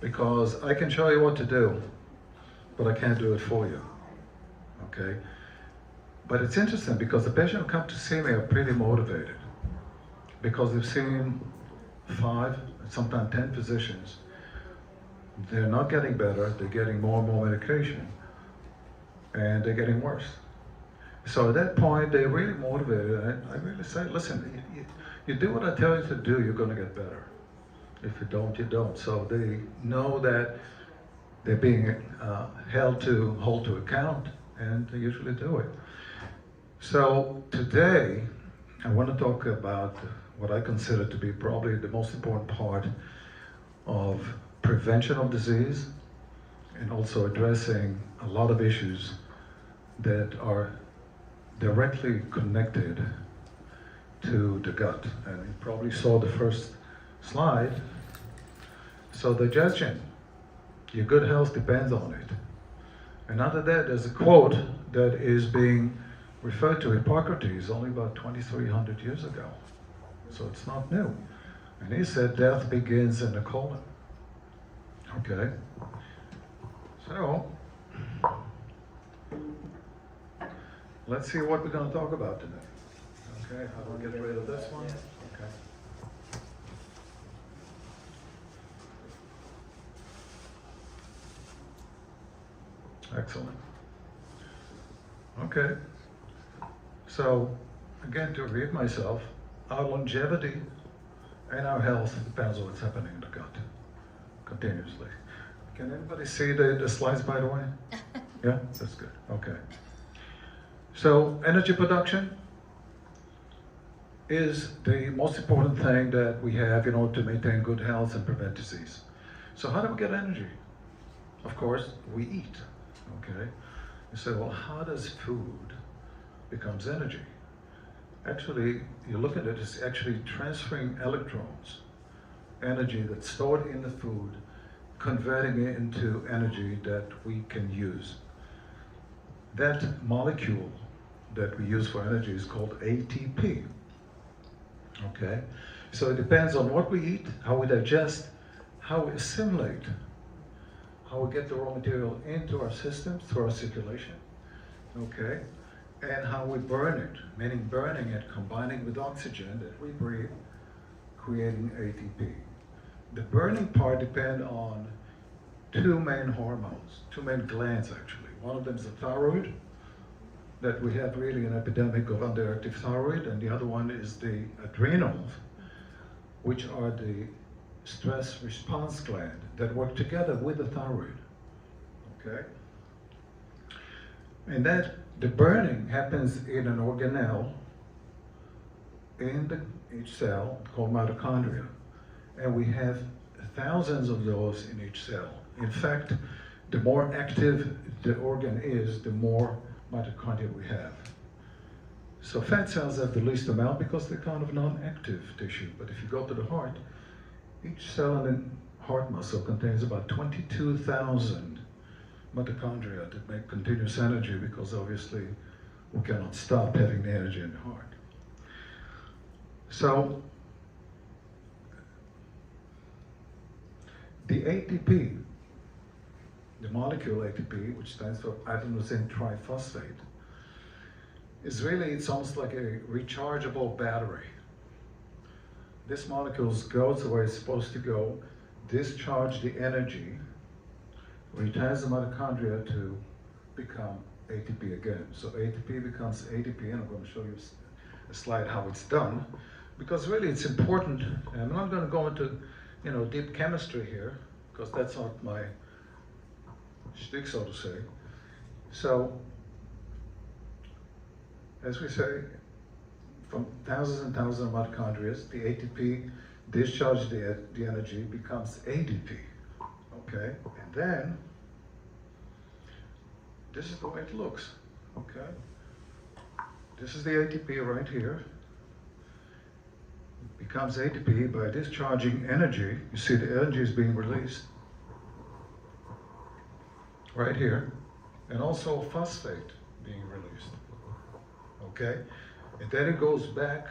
because I can show you what to do, but I can't do it for you, okay? But it's interesting because the patients who come to see me are pretty motivated because they've seen 5, sometimes 10 physicians. They're not getting better, they're getting more and more medication, and they're getting worse. So at that point, they're really motivated. I really say, listen, you do what I tell you to do, you're gonna get better. If you don't, you don't. So they know that they're being hold to account, and they usually do it. So today, I want to talk about what I consider to be probably the most important part of prevention of disease, and also addressing a lot of issues that are directly connected to the gut. And you probably saw the first slide. So digestion, your good health depends on it. And under that, there's a quote that is being referred to Hippocrates only about 2,300 years ago. So it's not new. And he said, death begins in the colon. Okay? So, let's see what we're going to talk about today. Okay, how do I get rid of this one? Okay. Excellent. Okay. So, again, to repeat myself, our longevity and our health depends on what's happening in the gut, continuously. Can anybody see the slides, by the way? Yeah, that's good. Okay. So, energy production is the most important thing that we have in order to maintain good health and prevent disease. So, how do we get energy? Of course, we eat. Okay. You say, well, how does food becomes energy? Actually, you look at it, it's actually transferring electrons, energy that's stored in the food, converting it into energy that we can use. That molecule that we use for energy is called ATP. Okay? So it depends on what we eat, how we digest, how we assimilate, how we get the raw material into our systems through our circulation. Okay? And how we burn it, meaning burning it, combining with oxygen that we breathe, creating ATP. The burning part depends on 2 main hormones, 2 main glands actually. One of them is the thyroid, that we have really an epidemic of underactive thyroid, and the other one is the adrenals, which are the stress response gland that work together with the thyroid. Okay? And that the burning happens in an organelle in each cell called mitochondria. And we have thousands of those in each cell. In fact, the more active the organ is, the more mitochondria we have. So fat cells have the least amount because they're kind of non-active tissue. But if you go to the heart, each cell in the heart muscle contains about 22,000 mitochondria that make continuous energy, because obviously we cannot stop having the energy in the heart. So the ATP, the molecule ATP, which stands for adenosine triphosphate, is really, it's almost like a rechargeable battery. This molecule goes where it's supposed to go, discharge the energy, returns the mitochondria to become ATP again. So ATP becomes ADP, and I'm going to show you a slide how it's done, because really it's important. And I'm not going to go into, deep chemistry here, because that's not my shtick, so to say. So, as we say, from thousands and thousands of mitochondria, the ATP discharges the energy, becomes ADP. Okay, and then this is the way it looks. Okay, this is the ATP right here. It becomes ATP by discharging energy. You see the energy is being released right here, and also phosphate being released. Okay, and then it goes back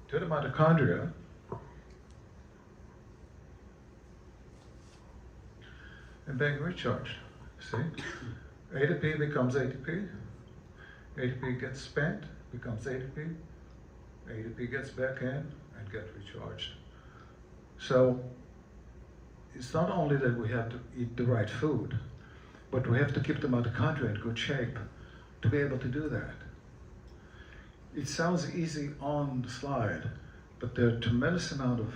to the mitochondria. and being recharged. See? ATP becomes ATP. ATP gets spent, becomes ATP. ATP gets back in and gets recharged. So it's not only that we have to eat the right food, but we have to keep the mitochondria in good shape to be able to do that. It sounds easy on the slide, but there are a tremendous amount of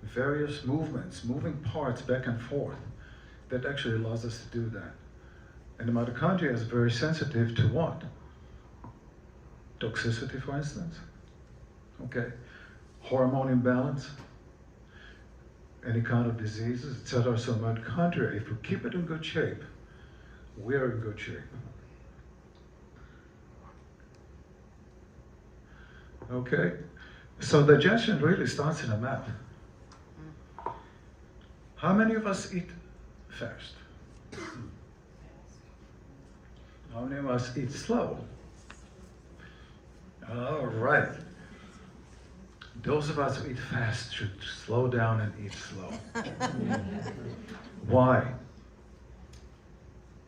various movements, moving parts back and forth, that actually allows us to do that. And the mitochondria is very sensitive to what? Toxicity, for instance. Okay. Hormone imbalance, any kind of diseases, etc. So mitochondria, if we keep it in good shape, we're in good shape. Okay? So digestion really starts in the mouth. How many of us eat fast? How many of us eat slow? All right. Those of us who eat fast should slow down and eat slow. Why?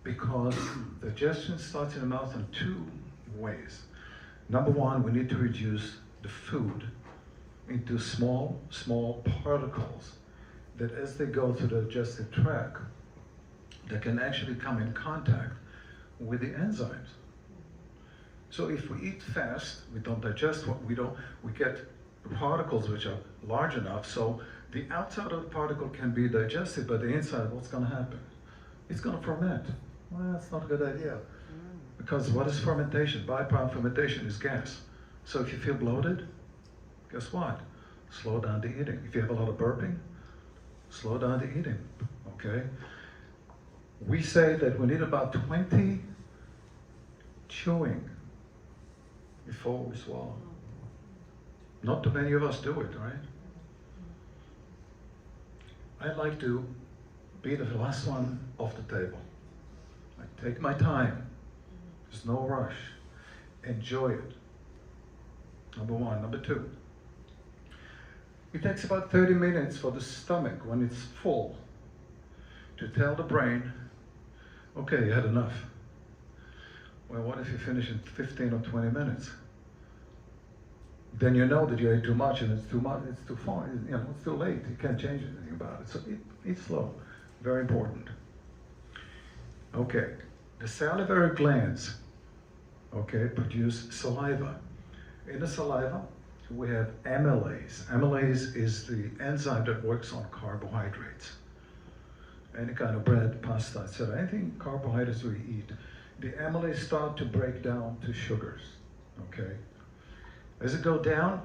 Because digestion starts in the mouth in two ways. Number one, we need to reduce the food into small particles that as they go through the digestive tract, they can actually come in contact with the enzymes. So if we eat fast, we don't digest what we get particles which are large enough, so the outside of the particle can be digested, but the inside, what's going to happen? It's going to ferment. Well, that's not a good idea. Because what is fermentation? Byproduct fermentation is gas. So if you feel bloated, guess what? Slow down the eating. If you have a lot of burping, slow down the eating, okay? We say that we need about 20 chewing before we swallow. Not too many of us do it, right? I like to be the last one off the table. I take my time. There's no rush. Enjoy it. Number one. Number two. It takes about 30 minutes for the stomach, when it's full, to tell the brain, okay, you had enough. Well, what if you finish in 15 or 20 minutes? Then you know that you ate too much and it's too much, it's too far, it's too late. You can't change anything about it. So eat slow. Very important. Okay, the salivary glands, okay, produce saliva. In the saliva, we have amylase. Amylase is the enzyme that works on carbohydrates. Any kind of bread, pasta, etc. Anything carbohydrates we eat, the amylase start to break down to sugars, okay? As it goes down,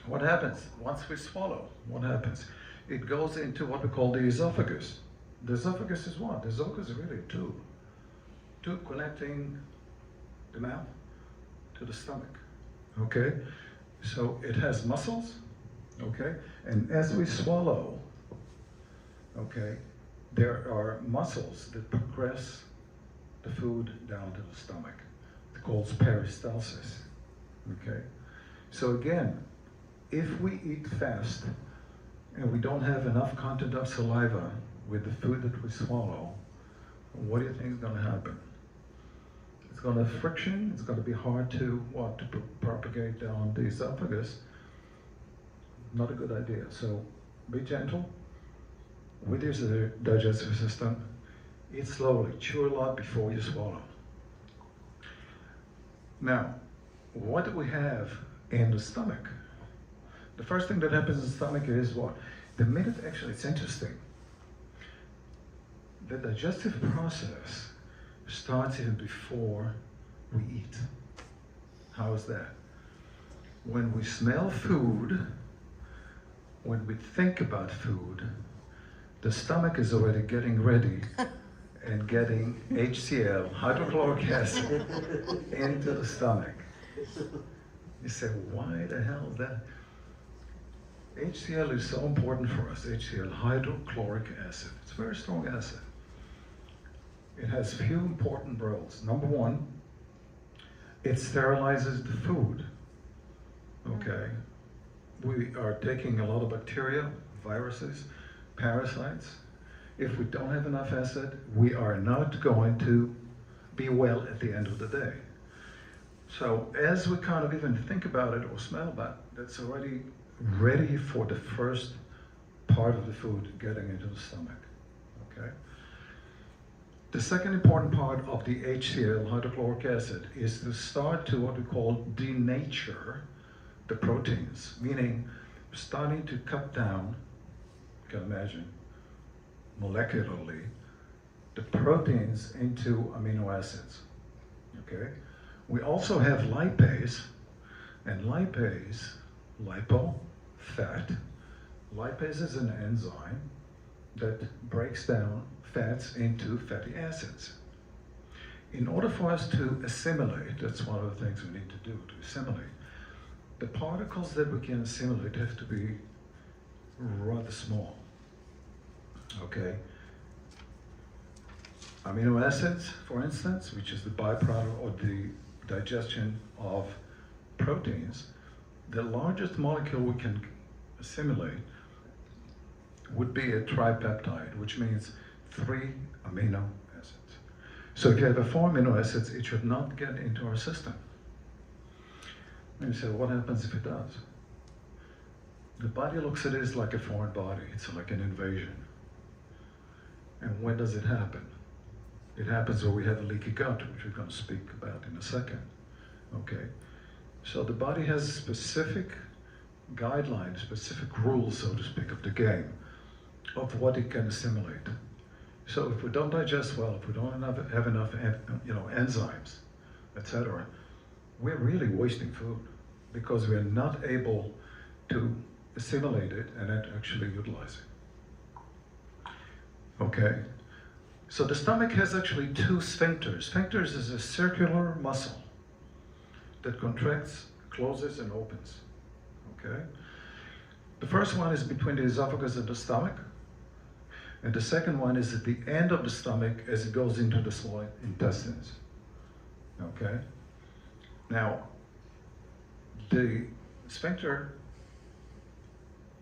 what happens? Once we swallow, what happens? It goes into what we call the esophagus. The esophagus is what? The esophagus is really a tube. Tube connecting the mouth to the stomach, okay? So it has muscles, okay? And as we swallow, okay, there are muscles that progress the food down to the stomach. It's called peristalsis, okay? So again, if we eat fast and we don't have enough content of saliva with the food that we swallow, what do you think is going to happen? It's going to friction. It's going to be hard to propagate down the esophagus. Not a good idea. So be gentle with your digestive system. Eat slowly. Chew a lot before you swallow. Now, what do we have in the stomach? The first thing that happens in the stomach is what? The minute, actually, it's interesting. The digestive process starts even before we eat. How is that? When we smell food, when we think about food, the stomach is already getting ready and getting HCl, hydrochloric acid, into the stomach. You say, why the hell is that? HCl is so important for us, HCl, hydrochloric acid. It's a very strong acid. It has few important roles. Number one, it sterilizes the food, okay? We are taking a lot of bacteria, viruses, parasites, If we don't have enough acid, we are not going to be well at the end of the day. So as we kind of even think about it or smell about it, that's already ready for the first part of the food getting into the stomach, okay? The second important part of the HCl, hydrochloric acid, is to start to what we call denature the proteins, meaning starting to cut down, you can imagine, molecularly, the proteins into amino acids, okay? We also have lipase, and lipase, lipo, fat. Lipase is an enzyme that breaks down fats into fatty acids. In order for us to assimilate, that's one of the things we need to do, to assimilate, the particles that we can assimilate have to be rather small, okay? Amino acids, for instance, which is the byproduct or the digestion of proteins, the largest molecule we can assimilate would be a tripeptide, which means 3 amino acids. So if you have 4 amino acids, it should not get into our system. And you say, what happens if it does? The body looks at it as like a foreign body. It's like an invasion. And when does it happen? It happens when we have a leaky gut, which we're going to speak about in a second. Okay? So the body has specific guidelines, specific rules, so to speak, of the game, of what it can assimilate. So if we don't digest well, if we don't have enough enzymes, etc., we're really wasting food because we're not able to assimilate it and actually utilize it. Okay? So the stomach has actually 2 sphincters. Sphincters is a circular muscle that contracts, closes, and opens. Okay? The first one is between the esophagus and the stomach, and the second one is at the end of the stomach as it goes into the small intestines. Okay? Now, the sphincter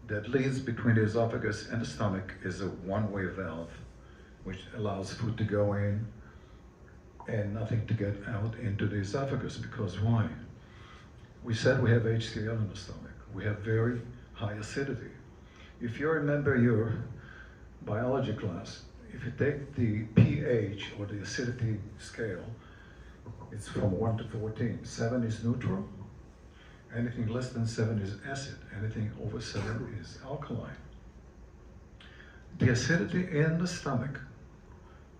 that leads between the esophagus and the stomach is a one-way valve, which allows food to go in and nothing to get out into the esophagus. Because why? We said we have HCl in the stomach. We have very high acidity. If you remember your biology class, if you take the pH or the acidity scale, it's from 1 to 14. 7 is neutral. Anything less than 7 is acid. Anything over 7 is alkaline. The acidity in the stomach,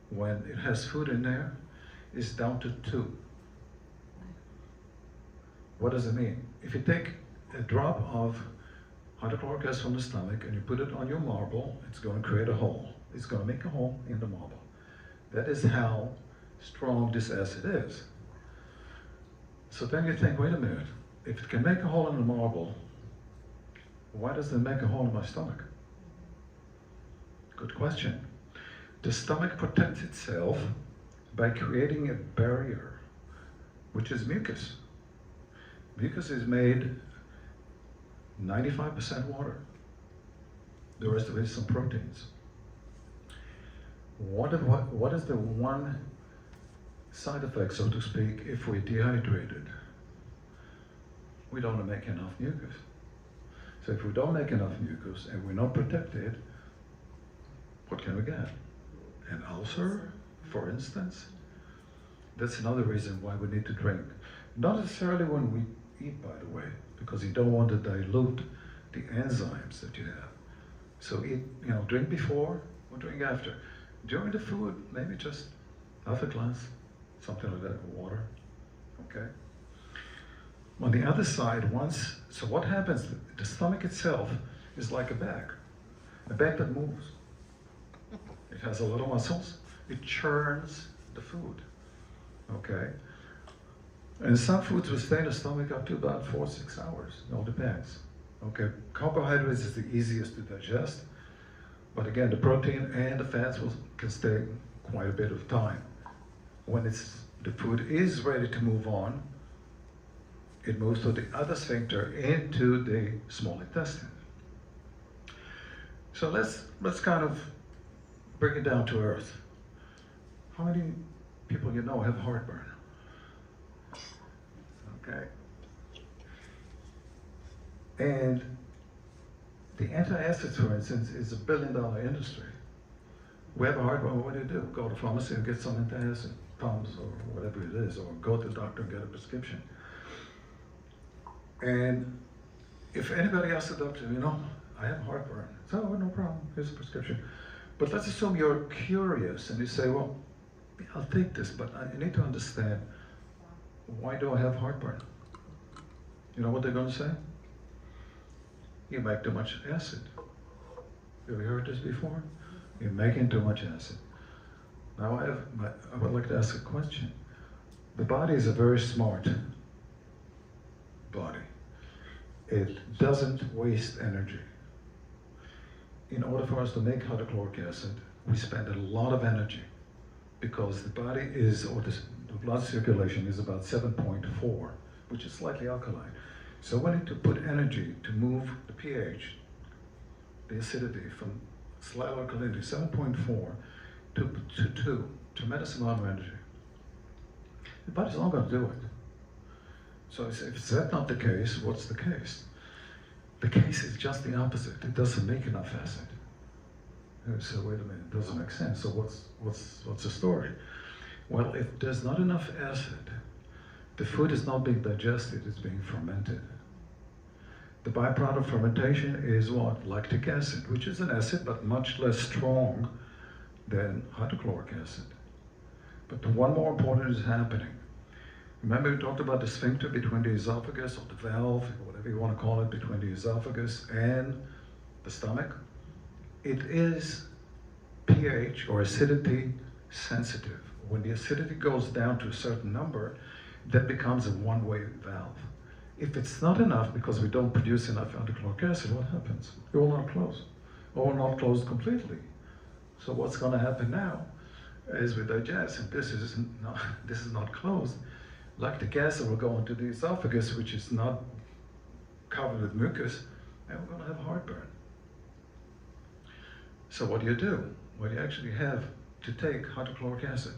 when it has food in there, is down to 2. What does it mean? If you take a drop of hydrochloric acid from the stomach and you put it on your marble, it's going to create a hole. It's going to make a hole in the marble. That is how strong this acid is. So then you think, wait a minute, if it can make a hole in the marble, why does it make a hole in my stomach? Good question. The stomach protects itself by creating a barrier, which is mucus. Mucus is made 95% water. The rest of it is some proteins. What is the one side effect, so to speak, if we're dehydrated? We don't make enough mucus. So if we don't make enough mucus and we're not protected, what can we get? An ulcer, for instance? That's another reason why we need to drink. Not necessarily when we eat, by the way, because you don't want to dilute the enzymes that you have. So eat, drink before or drink after. During the food, maybe just half a glass, something like that, of water, okay? On the other side, so what happens, the stomach itself is like a bag that moves. It has a little muscles, it churns the food, okay? And some foods will stay in the stomach up to about 4 or 6 hours, it all depends. Okay, carbohydrates is the easiest to digest, but again, the protein and the fats can stay quite a bit of time. When the food is ready to move on, it moves to the other sphincter into the small intestine. So let's kind of bring it down to earth. How many people you know have heartburn? Okay. And the antacids, for instance, is $1 billion industry. We have a heartburn, what do? Go to the pharmacy and get some antacid, Tums or whatever it is, or go to the doctor and get a prescription. And if anybody asks the doctor, you know, I have heartburn, so oh, no problem, here's a prescription. But let's assume you're curious and you say, well, I'll take this, but I need to understand, why do I have heartburn? You know what they're going to say? You make too much acid. Have you heard this before? You're making too much acid. Now I would like to ask a question. The body is a very smart body. It doesn't waste energy. In order for us to make hydrochloric acid, we spend a lot of energy because the body is, or the blood circulation is about 7.4, which is slightly alkaline. So we need to put energy to move the pH, the acidity, from slight alkalinity, 7.4 to 2, tremendous amount of energy. The body's not going to do it. So if that's not the case, what's the case? The case is just the opposite. It doesn't make enough acid. So wait a minute, it doesn't make sense. So what's the story? Well, if there's not enough acid, the food is not being digested, it's being fermented. The byproduct of fermentation is what? Lactic acid, which is an acid, but much less strong than hydrochloric acid. But the one more important is happening. Remember we talked about the sphincter between the esophagus, or the valve, whatever you want to call it, between the esophagus and the stomach? It is pH, or acidity, sensitive. When the acidity goes down to a certain number, that becomes a one-way valve. If it's not enough, because we don't produce enough hydrochloric acid, what happens? It will not close, or not close completely. So what's going to happen now, as we digest, and this is not closed, lactic acid will go into the esophagus, which is not covered with mucus, and we're going to have heartburn. So what do? Well, you actually have to take hydrochloric acid.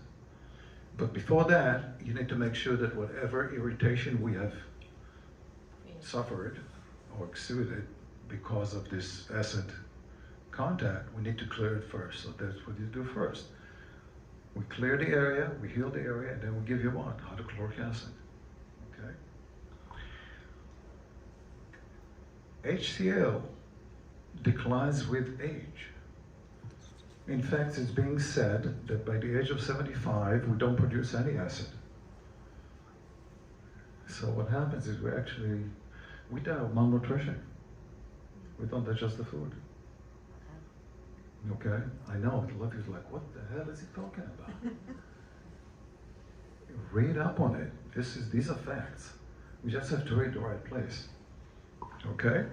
But before that, you need to make sure that whatever irritation we have suffered or exuded because of this acid contact, we need to clear it first. So that's what you do first. We clear the area, we heal the area, and then we give you what? Hydrochloric acid. Okay? HCl declines with age. In fact, it's being said that by the age of 75, we don't produce any acid. So what happens is we die of malnutrition. We don't digest the food. Okay? I know, a lot of people are like, what the hell is he talking about? Read up on it. These are facts. We just have to read the right place. Okay?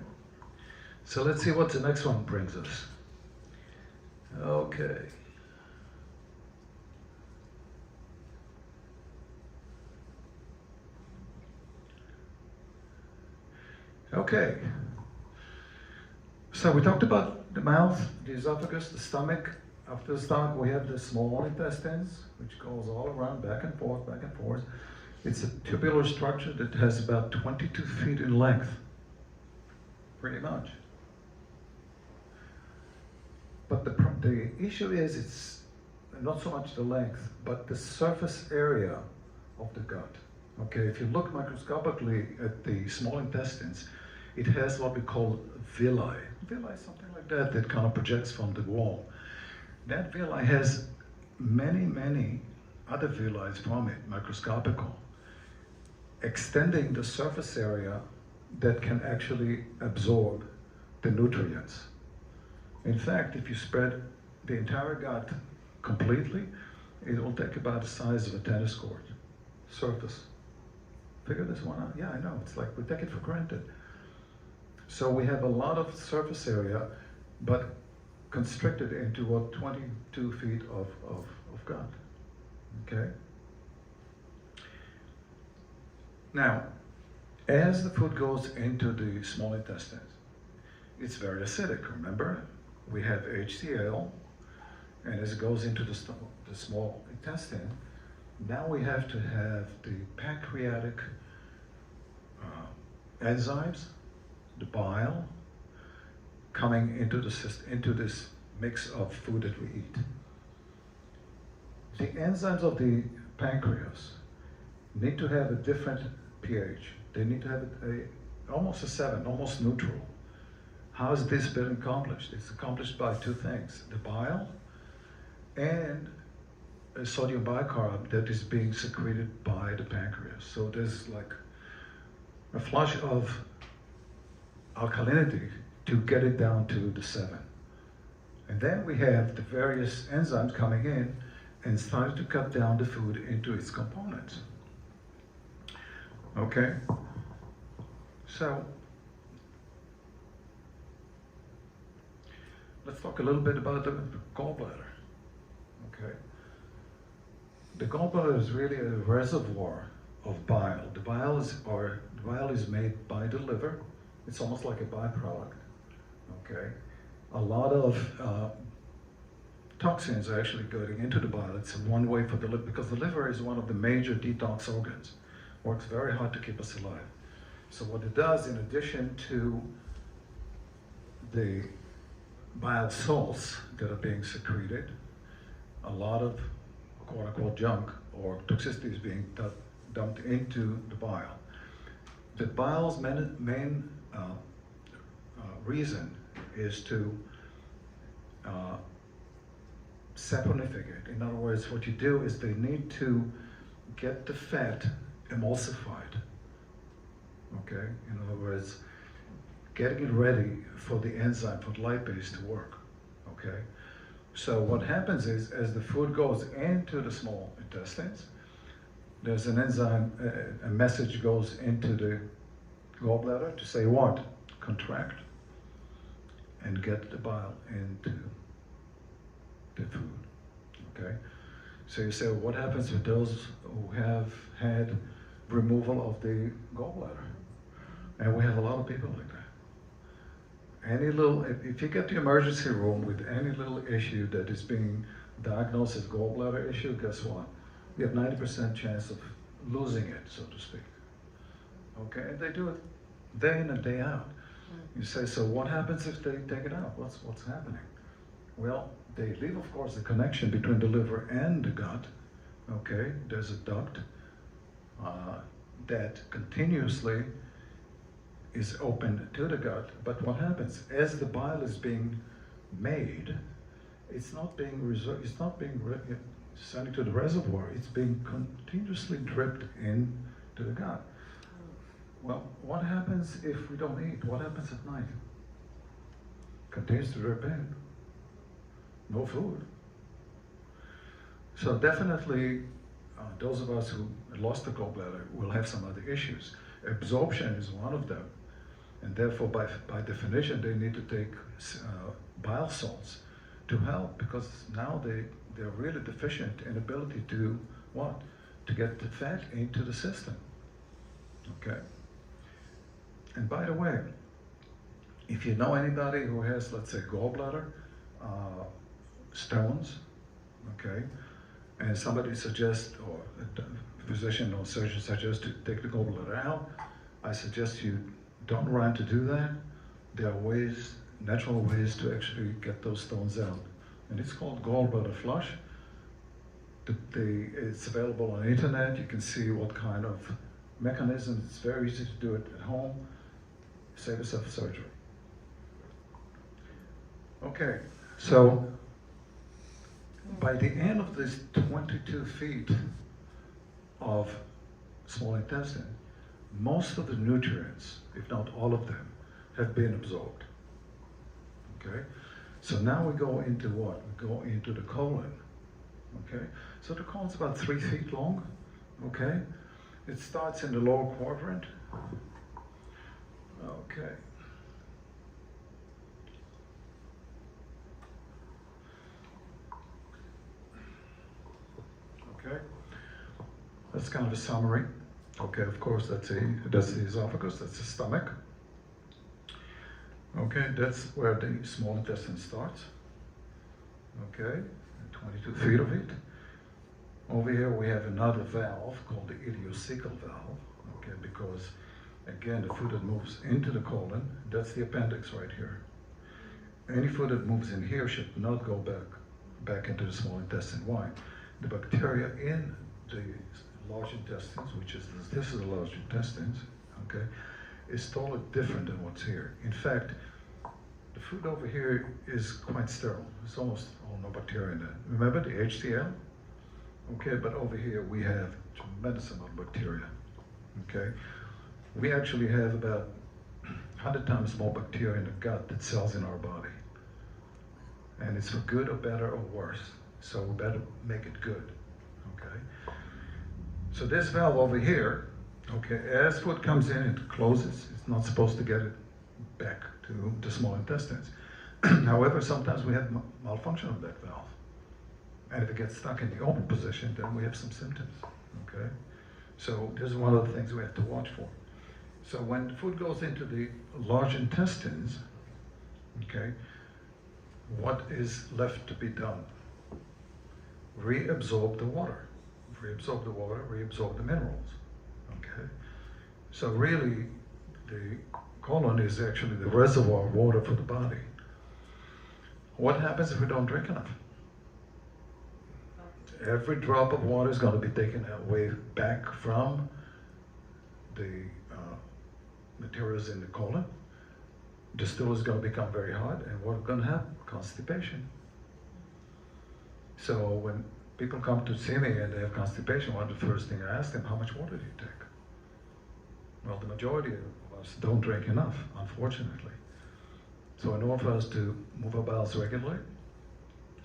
So let's see what the next one brings us. Okay. Okay. So we talked about the mouth, the esophagus, the stomach. After the stomach, we have the small intestines, which goes all around, back and forth, back and forth. It's a tubular structure that has about 22 feet in length, pretty much. But the issue is, it's not so much the length, but the surface area of the gut. Okay, if you look microscopically at the small intestines, it has what we call villi. Villi is something like that kind of projects from the wall. That villi has many other villi from it, microscopical, extending the surface area that can actually absorb the nutrients. In fact, if you spread the entire gut completely, it will take about the size of a tennis court surface. Figure this one out? Yeah, I know, it's like we take it for granted. So we have a lot of surface area, but constricted into what, 22 feet of gut, okay? Now, as the food goes into the small intestines, it's very acidic, remember? We have HCl, And as it goes into the small intestine, now we have to have the pancreatic enzymes, the bile, coming into the into this mix of food that we eat. The enzymes of the pancreas need to have a different pH. They need to have almost a 7, almost neutral. How has this been accomplished? It's accomplished by two things: the bile and a sodium bicarb that is being secreted by the pancreas. So there's like a flush of alkalinity to get it down to the 7. And then we have the various enzymes coming in and starting to cut down the food into its components. Okay? So, let's talk a little bit about the gallbladder. Okay? The gallbladder is really a reservoir of bile. The bile is made by the liver. It's almost like a byproduct. Okay? A lot of toxins are actually going into the bile. It's one way for the liver, because the liver is one of the major detox organs. Works very hard to keep us alive. So what it does, in addition to the bile salts that are being secreted, a lot of quote-unquote junk or toxicity is being dumped into the bile. The bile's main reason is to saponificate. In other words, what you do is they need to get the fat emulsified. Okay? In other words, getting it ready for the enzyme, for the lipase to work. Okay? So what happens is, as the food goes into the small intestines, there's an enzyme, a message goes into the gallbladder to say what? Contract and get the bile into the food. Okay? So you say, well, what happens with those who have had removal of the gallbladder? And we have a lot of people like that. Any little, if you get to the emergency room with any little issue that is being diagnosed as gallbladder issue, guess what? You have 90% chance of losing it, so to speak. Okay, and they do it day in and day out. You say, so what happens if they take it out? What's happening? Well, they leave, of course, the connection between the liver and the gut. Okay, there's a duct that continuously is open to the gut, but what happens as the bile is being made, it's not being sent to the reservoir. It's being continuously dripped into the gut. Well, what happens if we don't eat? What happens at night? Continues to drip in. No food. So definitely, those of us who lost the gallbladder will have some other issues. Absorption is one of them. And therefore, by definition, they need to take bile salts to help, because now they're really deficient in ability to what? To get the fat into the system. Okay? And by the way, if you know anybody who has, let's say, gallbladder stones, okay, and somebody suggests, or a physician or surgeon suggests to take the gallbladder out, I suggest you don't run to do that. There are ways, natural ways to actually get those stones out. And it's called gallbladder flush. It's available on the internet. You can see what kind of mechanism. It's very easy to do it at home. Save yourself surgery. Okay, so by the end of this 22 feet of small intestine, most of the nutrients, if not all of them, have been absorbed. Okay? So now we go into what? We go into the colon. Okay? So the colon's about 3 feet long. Okay? It starts in the lower quadrant. Okay. Okay? That's kind of a summary. Okay, of course, that's the esophagus, that's the stomach. Okay, that's where the small intestine starts. Okay, 22 feet of it. Over here we have another valve called the ileocecal valve, okay, because again, the food that moves into the colon, that's the appendix right here. Any food that moves in here should not go back into the small intestine. Why? The bacteria in the large intestines, which is this is the large intestines, okay, is totally different than what's here. In fact, the food over here is quite sterile. There's almost no bacteria in that. Remember the HCl? Okay, but over here we have tremendous amount of bacteria. Okay, we actually have about 100 times more bacteria in the gut than cells in our body. And it's for good or better or worse. So we better make it good. Okay. So this valve over here, okay, as food comes in, it closes. It's not supposed to get it back to the small intestines. However, sometimes we have malfunction of that valve. And if it gets stuck in the open position, then we have some symptoms. Okay. So this is one of the things we have to watch for. So when the food goes into the large intestines, okay, what is left to be done? Reabsorb the water. Reabsorb the water, reabsorb the minerals. Okay? So really, the colon is actually the reservoir of water for the body. What happens if we don't drink enough? Every drop of water is going to be taken away back from the materials in the colon. The stool is going to become very hard, and what's going to happen? Constipation. So when people come to see me and they have constipation, one of the first things I ask them, how much water do you take? Well, the majority of us don't drink enough, unfortunately. So in order for us to move our bowels regularly,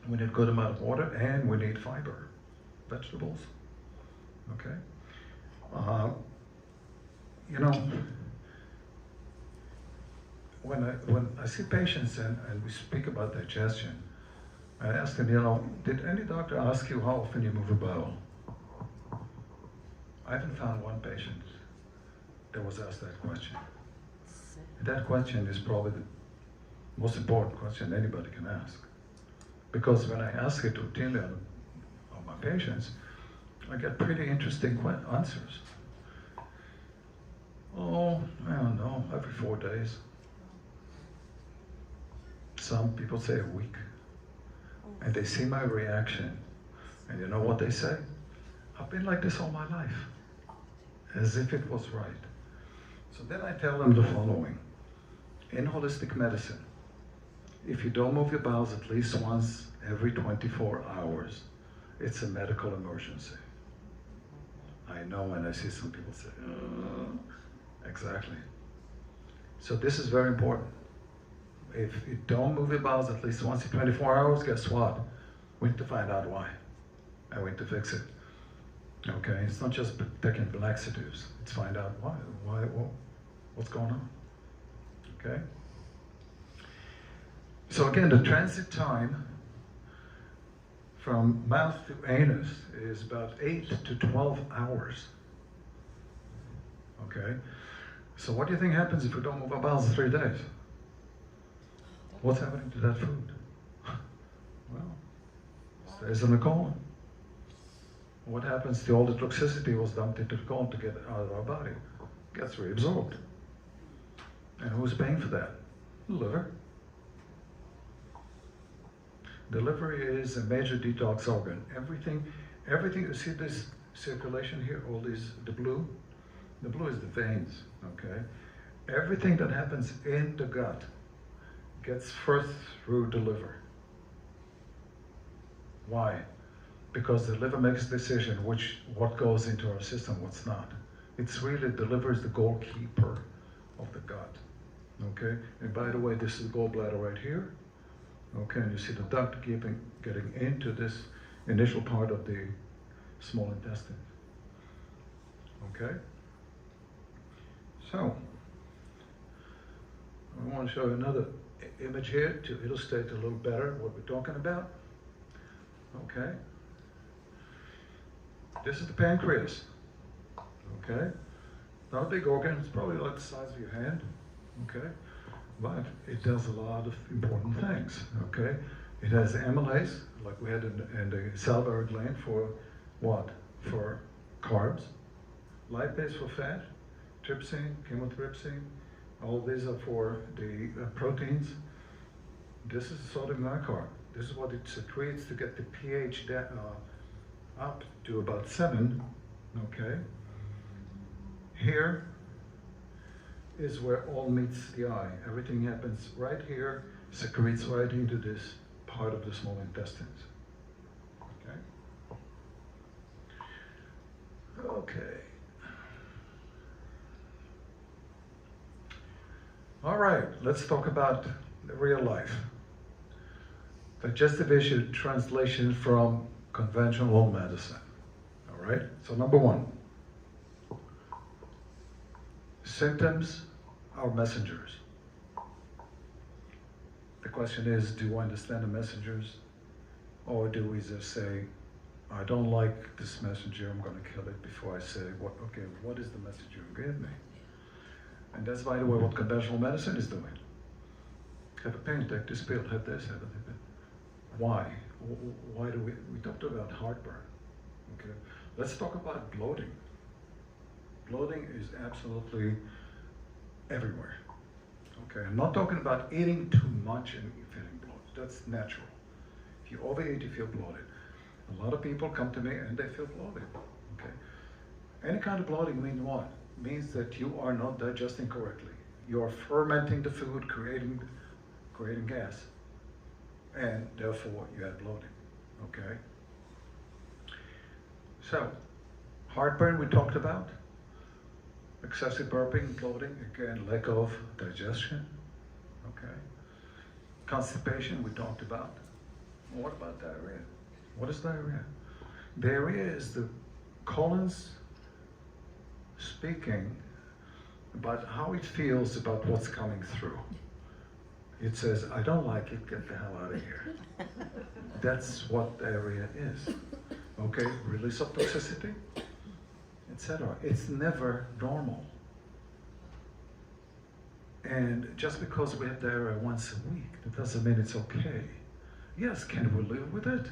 we need a good amount of water, and we need fiber, vegetables. Okay? You know, when I see patients and we speak about digestion, I ask them, you know, did any doctor ask you how often you move a bowel? I haven't found one patient that was asked that question. That question is probably the most important question anybody can ask. Because when I ask it routinely on my patients, I get pretty interesting answers. Oh, I don't know, every 4 days. Some people say a week. And they see my reaction. And you know what they say? I've been like this all my life. As if it was right. So then I tell them the following. In holistic medicine, if you don't move your bowels at least once every 24 hours, it's a medical emergency. I know, and I see some people say, exactly. So this is very important. If you don't move your bowels at least once in 24 hours, guess what? We need to find out why, and we need to fix it. Okay, it's not just taking laxatives. It's find out why, what's going on. Okay. So again, the transit time from mouth to anus is about 8 to 12 hours. Okay. So what do you think happens if we don't move our bowels in 3 days? What's happening to that food? Well, it stays in the colon. What happens to all the toxicity was dumped into the colon to get out of our body? It gets reabsorbed. And who's paying for that? The liver. The liver is a major detox organ. Everything, you see this circulation here, all these, the blue is the veins, okay? Everything that happens in the gut gets first through the liver. Why? Because the liver makes a decision what goes into our system, what's not. It's really, the liver is the goalkeeper of the gut, okay? And by the way, this is the gallbladder right here, okay? And you see the duct getting into this initial part of the small intestine, okay? So, I want to show you another image here to illustrate a little better what we're talking about. Okay. This is the pancreas. Okay. Not a big organ, it's probably like the size of your hand. Okay. But it does a lot of important things. Okay. It has amylase, like we had in the salivary gland for what? For carbs. Lipase for fat. Trypsin, chymotrypsin. All these are for the proteins. This is sodium bicarb. This is what it secretes to get the pH up to about 7. Okay. Here is where all meets the eye. Everything happens right here, secretes right into this part of the small intestines. Okay. Okay. All right, let's talk about the real life. Digestive issue translation from conventional medicine. All right, so number 1. Symptoms are messengers. The question is, do we understand the messengers? Or do we just say, I don't like this messenger, I'm going to kill it before I say, what is the message you give me? And that's, by the way, what conventional medicine is doing. Have a pain, take this pill, have this, have it. Why? Why do we talked about heartburn, okay? Let's talk about bloating. Bloating is absolutely everywhere, okay? I'm not talking about eating too much and feeling bloated. That's natural. If you overeat, you feel bloated. A lot of people come to me and they feel bloated, okay? Any kind of bloating means what? Means that you are not digesting correctly. You are fermenting the food, creating gas, and therefore you have bloating, okay? So, heartburn we talked about, excessive burping, bloating, again, lack of digestion, okay? Constipation we talked about. What about diarrhea? What is diarrhea? Diarrhea is the colon's speaking about how it feels about what's coming through. It says, I don't like it, get the hell out of here. That's what diarrhea is. Okay, release of toxicity, etc. It's never normal. And just because we have diarrhea once a week, that doesn't mean it's okay. Yes, can we live with it?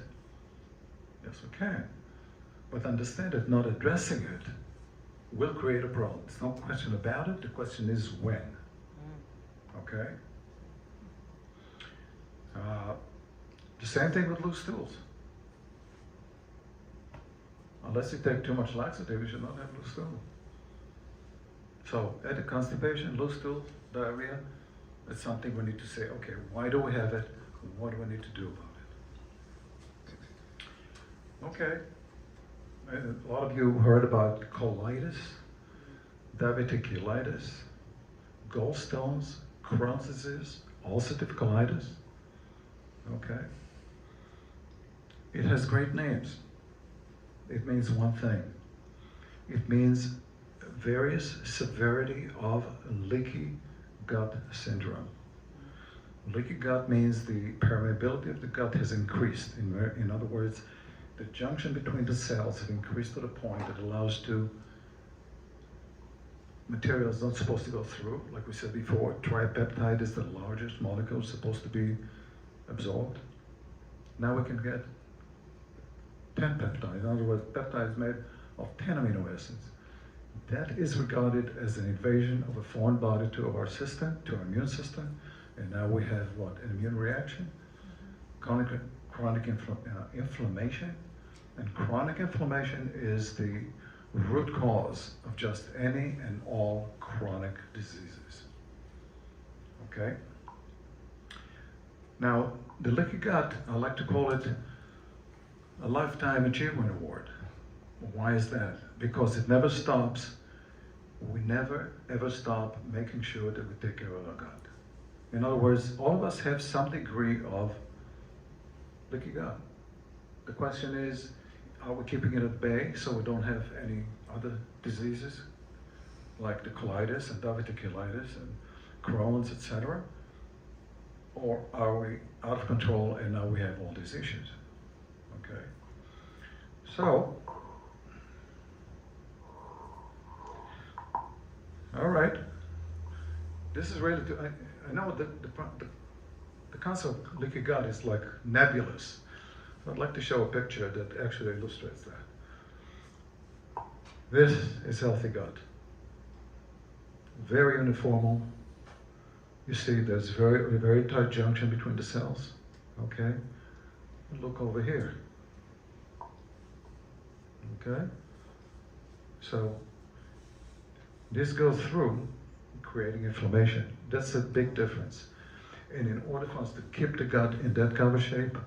Yes, we can. But understand that not addressing it will create a problem. There's no question about it. The question is when. Okay? The same thing with loose stools. Unless you take too much laxative, you should not have loose stool. So, at the constipation, loose stool, diarrhea, it's something we need to say, okay, why do we have it? What do we need to do about it? Okay. A lot of you heard about colitis, diverticulitis, gallstones, Crohn's disease, ulcerative colitis. Okay. It has great names. It means one thing. It means various severity of leaky gut syndrome. Leaky gut means the permeability of the gut has increased. In other words, the junction between the cells have increased to the point that allows to materials not supposed to go through. Like we said before, tripeptide is the largest molecule supposed to be absorbed. Now we can get 10 peptides. In other words, peptide is made of 10 amino acids. That is regarded as an invasion of a foreign body to our system, to our immune system. And now we have what? An immune reaction, chronic inflammation. And chronic inflammation is the root cause of just any and all chronic diseases. Okay? Now, the leaky gut, I like to call it a Lifetime Achievement Award. Why is that? Because it never stops. We never ever stop making sure that we take care of our gut. In other words, all of us have some degree of leaky gut. The question is, are we keeping it at bay so we don't have any other diseases like the colitis and diverticulitis and Crohn's, etc.? Or are we out of control and now we have all these issues? Okay. So, all right. This is really, I know that The concept of leaky gut is like nebulous. I'd like to show a picture that actually illustrates that. This is healthy gut. Very uniformal. You see there's very tight junction between the cells. Okay? Look over here. Okay? So this goes through creating inflammation. That's a big difference. And in order for us to keep the gut in that cover shape,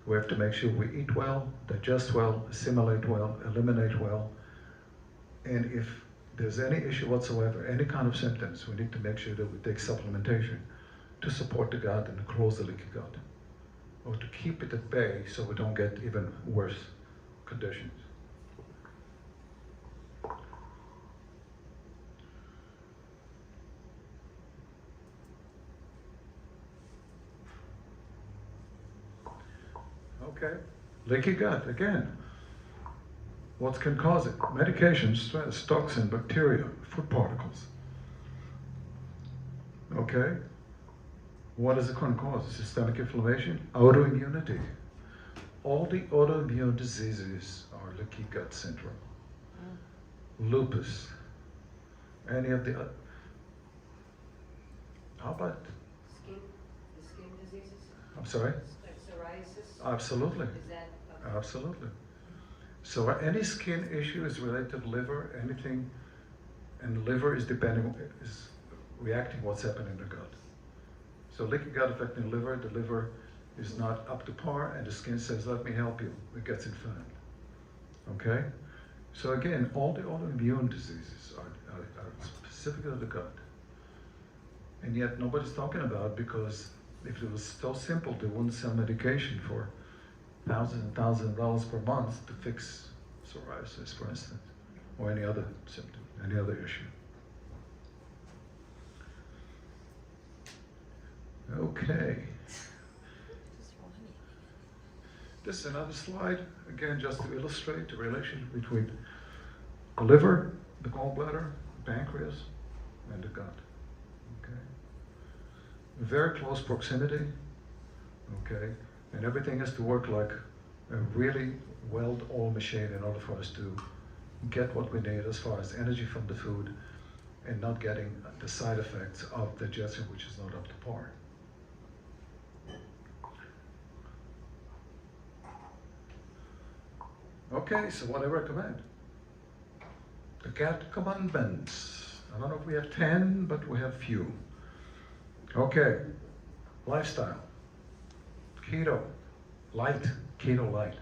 we have to make sure we eat well, digest well, assimilate well, eliminate well. And if there's any issue whatsoever, any kind of symptoms, we need to make sure that we take supplementation to support the gut and to close the leaky gut, or to keep it at bay so we don't get even worse conditions. Okay, leaky gut, again. What can cause it? Medication, stress, toxin, bacteria, food particles. Okay? What is it going to cause? Systemic inflammation, autoimmunity. All the autoimmune diseases are leaky gut syndrome. Lupus, any of the other. How about? The skin diseases? I'm sorry? Psoriasis? Absolutely. Is that? Okay. Absolutely. So any skin issue is related to the liver, anything, and the liver is reacting what's happening in the gut. So leaky gut affecting the liver is not up to par, and the skin says, let me help you. It gets inflamed. Okay? So again, all the autoimmune diseases are specific to the gut. And yet nobody's talking about it, because if it was so simple, they wouldn't sell medication for thousands and thousands of dollars per month to fix psoriasis, for instance, or any other symptom, any other issue. Okay. This is another slide, again, just to illustrate the relationship between the liver, the gallbladder, the pancreas, and the gut. Okay. Very close proximity. Okay. And everything has to work like a really well-oiled machine in order for us to get what we need as far as energy from the food and not getting the side effects of digestion, which is not up to par. Okay, so what I recommend? The gut commandments. I don't know if we have 10, but we have few. Okay, lifestyle. Keto, light, keto light.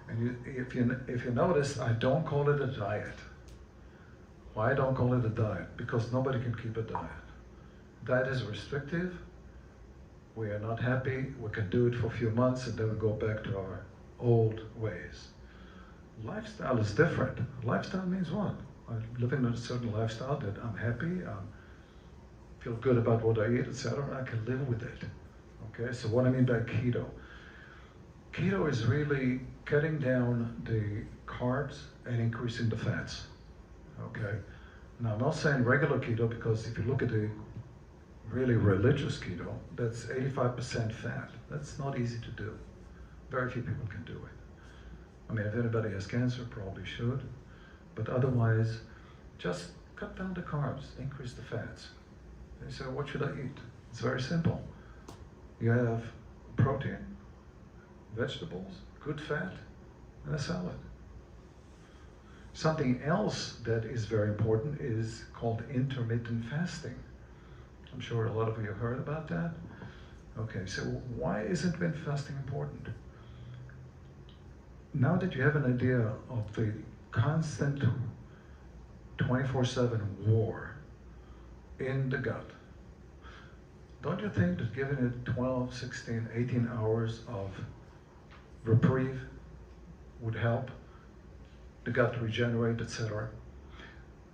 And if you notice, I don't call it a diet. Why I don't call it a diet? Because nobody can keep a diet. Diet is restrictive. We are not happy. We can do it for a few months and then we go back to our old ways. Lifestyle is different. Lifestyle means what? I'm living in a certain lifestyle that I'm happy, I feel good about what I eat, etc. I can live with it. Okay, so what I mean by keto. Keto is really cutting down the carbs and increasing the fats. Okay, now I'm not saying regular keto, because if you look at the really religious keto, that's 85% fat. That's not easy to do. Very few people can do it. I mean, if anybody has cancer, probably should, but otherwise, just cut down the carbs, increase the fats. And so what should I eat? It's very simple. You have protein, vegetables, good fat, and a salad. Something else that is very important is called intermittent fasting. I'm sure a lot of you have heard about that. Okay, so why is intermittent fasting important? Now that you have an idea of the constant 24/7 war in the gut, don't you think that giving it 12, 16, 18 hours of reprieve would help the gut to regenerate, etc.?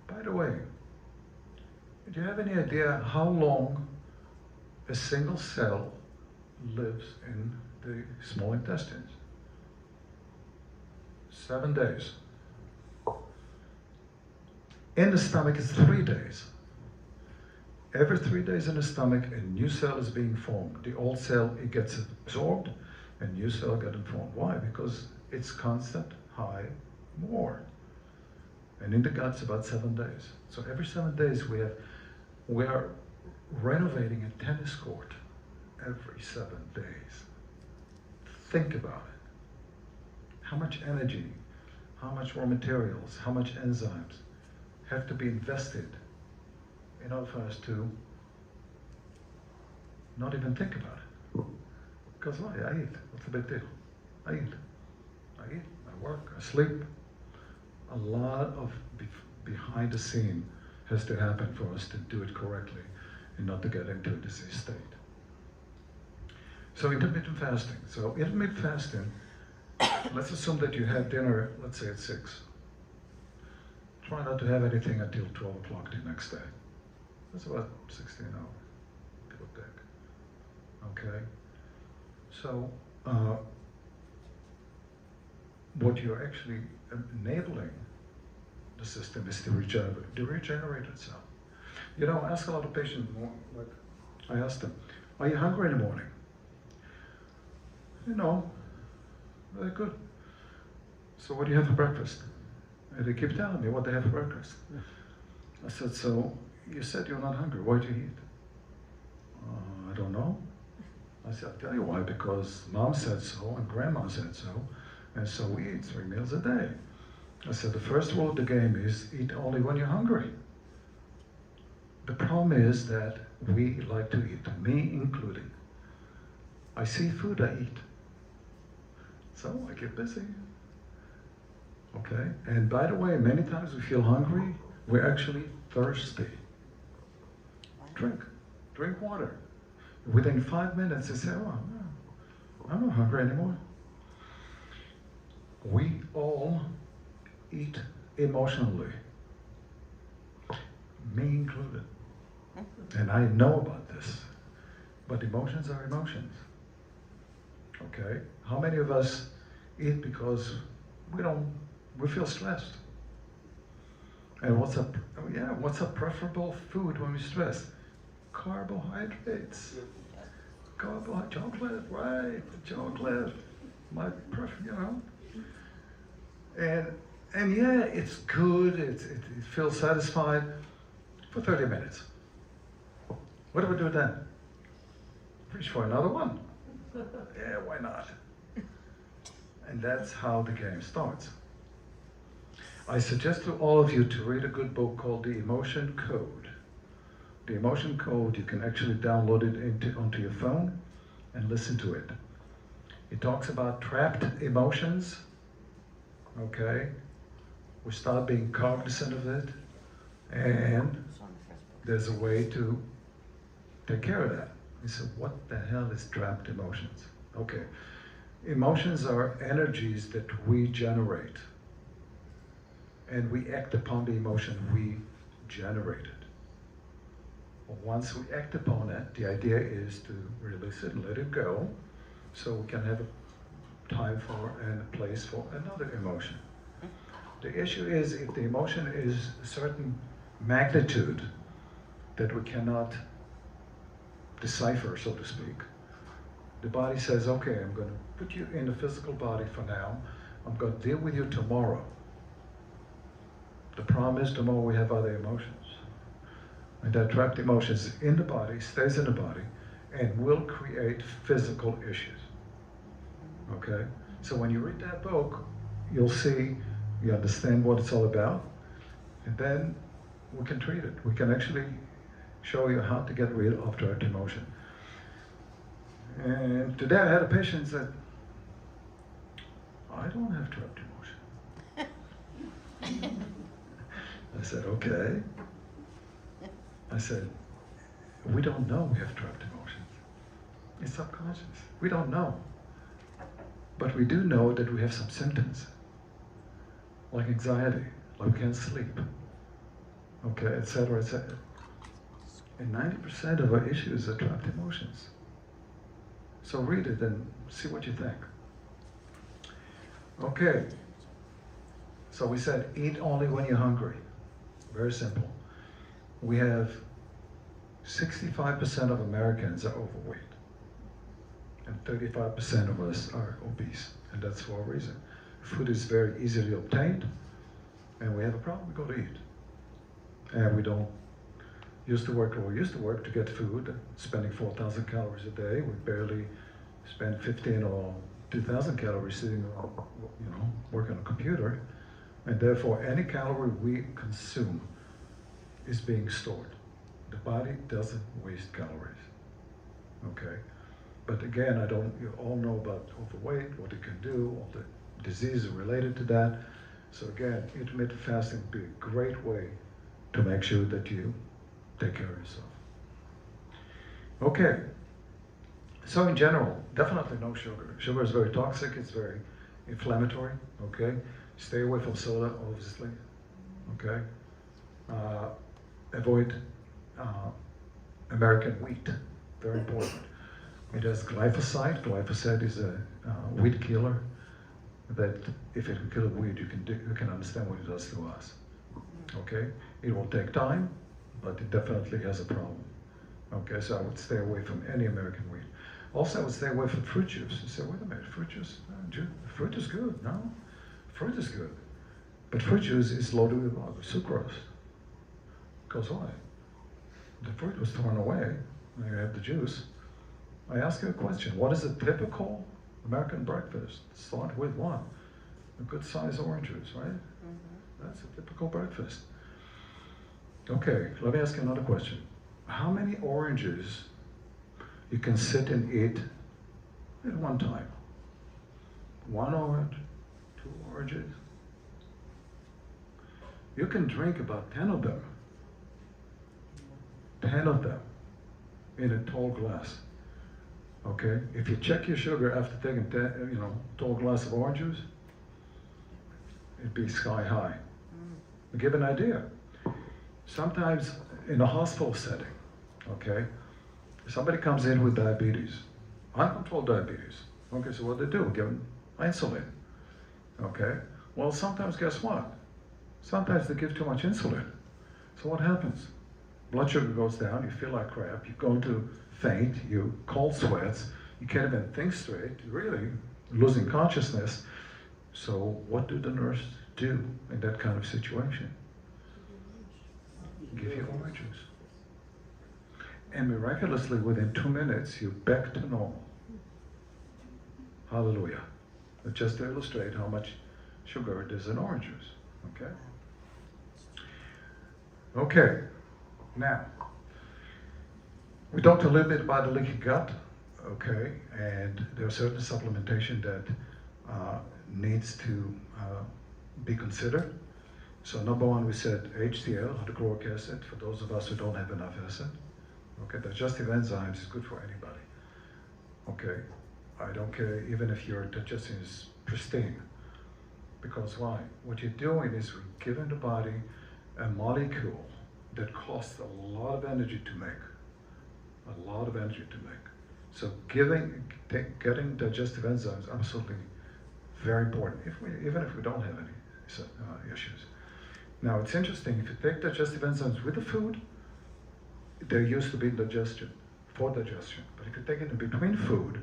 By the way, do you have any idea how long a single cell lives in the small intestines? 7 days. In the stomach, it's 3 days. Every 3 days in the stomach, a new cell is being formed. The old cell, it gets absorbed, a new cell gets formed. Why? Because it's constant, high, more. And in the gut's about 7 days. So every 7 days we are renovating a tennis court every 7 days. Think about it. How much energy, how much raw materials, how much enzymes have to be invested in order for us to not even think about it. Because why? I eat. What's the big deal? I eat, I work, I sleep. A lot of behind the scene has to happen for us to do it correctly and not to get into a disease state. So intermittent fasting. So intermittent fasting, let's assume that you had dinner, let's say at 6. Try not to have anything until 12 o'clock the next day. That's about 16 hours, give or take. Okay? So, what you're actually enabling the system is to regenerate itself. You know, I ask a lot of patients, like, I ask them, are you hungry in the morning? You know, very good. So what do you have for breakfast? And they keep telling me what they have for breakfast. I said, so you said you're not hungry, why do you eat? I don't know. I said, I'll tell you why, because mom said so and grandma said so, and so we eat 3 meals a day. I said, the first rule of the game is eat only when you're hungry. The problem is that we like to eat, me including. I see food, I eat. So I get busy. Okay? And by the way, many times we feel hungry, we're actually thirsty. Drink water. Within 5 minutes, they say, oh, no, I'm not hungry anymore. We all eat emotionally, me included. And I know about this, but emotions are emotions. Okay? How many of us eat because we feel stressed? And what's a preferable food when we're stressed? Carbohydrates. Chocolate, right? Chocolate. My preference, you know. And yeah, it's good, it feels satisfied for 30 minutes. What do we do then? Reach for another one. Yeah, why not? And that's how the game starts. I suggest to all of you to read a good book called The Emotion Code. The Emotion Code, you can actually download it onto your phone and listen to it. It talks about trapped emotions, okay? We start being cognizant of it, and there's a way to take care of that. You say, what the hell is trapped emotions? Okay, emotions are energies that we generate, and we act upon the emotion we generated. Once we act upon it, the idea is to release it and let it go, so we can have a time for and a place for another emotion. The issue is if the emotion is a certain magnitude that we cannot decipher, so to speak, the body says, okay, I'm going to put you in the physical body for now, I'm going to deal with you tomorrow. The problem is tomorrow we have other emotions. And that trapped emotions in the body, stays in the body, and will create physical issues. Okay? So when you read that book, you'll see, you understand what it's all about, and then we can treat it. We can actually show you how to get rid of trapped emotion. And today I had a patient that I don't have trapped emotion. I said, okay. I said, we don't know we have trapped emotions. It's subconscious. We don't know. But we do know that we have some symptoms, like anxiety, like we can't sleep, okay, etc., etc. And 90% of our issues are trapped emotions. So read it and see what you think. Okay. So we said, eat only when you're hungry. Very simple. We have 65% of Americans are overweight, and 35% of us are obese, and that's for a reason. Food is very easily obtained, and we have a problem, we go to eat. And we don't used to work to get food, spending 4,000 calories a day. We barely spend 15 or 2,000 calories sitting, working on a computer. And therefore, any calorie we consume is being stored. The body doesn't waste calories, okay? But again, you all know about overweight, what it can do, all the diseases related to that. So again, intermittent fasting would be a great way to make sure that you take care of yourself. Okay, so in general, definitely no sugar. Sugar is very toxic, it's very inflammatory, okay? Stay away from soda, obviously, okay? Avoid American wheat, very important. It has glyphosate. Glyphosate is a weed killer that if it can kill a weed, you can understand what it does to us, okay? It will take time, but it definitely has a problem. Okay, so I would stay away from any American wheat. Also, I would stay away from fruit juice. You say, wait a minute, fruit juice? Fruit is good. No, fruit is good. But fruit juice is loaded with what? With sucrose. Because why? The fruit was thrown away, and you have the juice. I ask you a question. What is a typical American breakfast? Start with what? A good size orange juice, right? Mm-hmm. That's a typical breakfast. Okay, let me ask you another question. How many oranges you can sit and eat at one time? 1 orange, 2 oranges? You can drink about 10 of them. 10 of them in a tall glass. Okay? If you check your sugar after taking 10, tall glass of orange juice, it'd be sky high. To give an idea. Sometimes in a hospital setting, okay, somebody comes in with diabetes, uncontrolled diabetes. Okay, so what do they do? Give them insulin. Okay, well, sometimes guess what? Sometimes they give too much insulin. So what happens? Blood sugar goes down, you feel like crap, you go into faint, you cold sweats, you can't even think straight, you're really losing consciousness. So what do the nurses do in that kind of situation? Give you orange juice. And miraculously, within 2 minutes, you're back to normal. Hallelujah. But just to illustrate how much sugar it is in orange juice, okay? Okay, now, we talked a little bit about the leaky gut, okay? And there are certain supplementation that needs to be considered. So number one, we said HCl, hydrochloric acid, for those of us who don't have enough acid. Okay, digestive enzymes is good for anybody. Okay, I don't care even if your digestion is pristine. Because why? What you're doing is we're giving the body a molecule that costs a lot of energy to make. A lot of energy to make. So getting digestive enzymes is absolutely very important, even if we don't have any issues. Now, it's interesting, if you take digestive enzymes with the food, they're used to be for digestion. But if you take it in between food,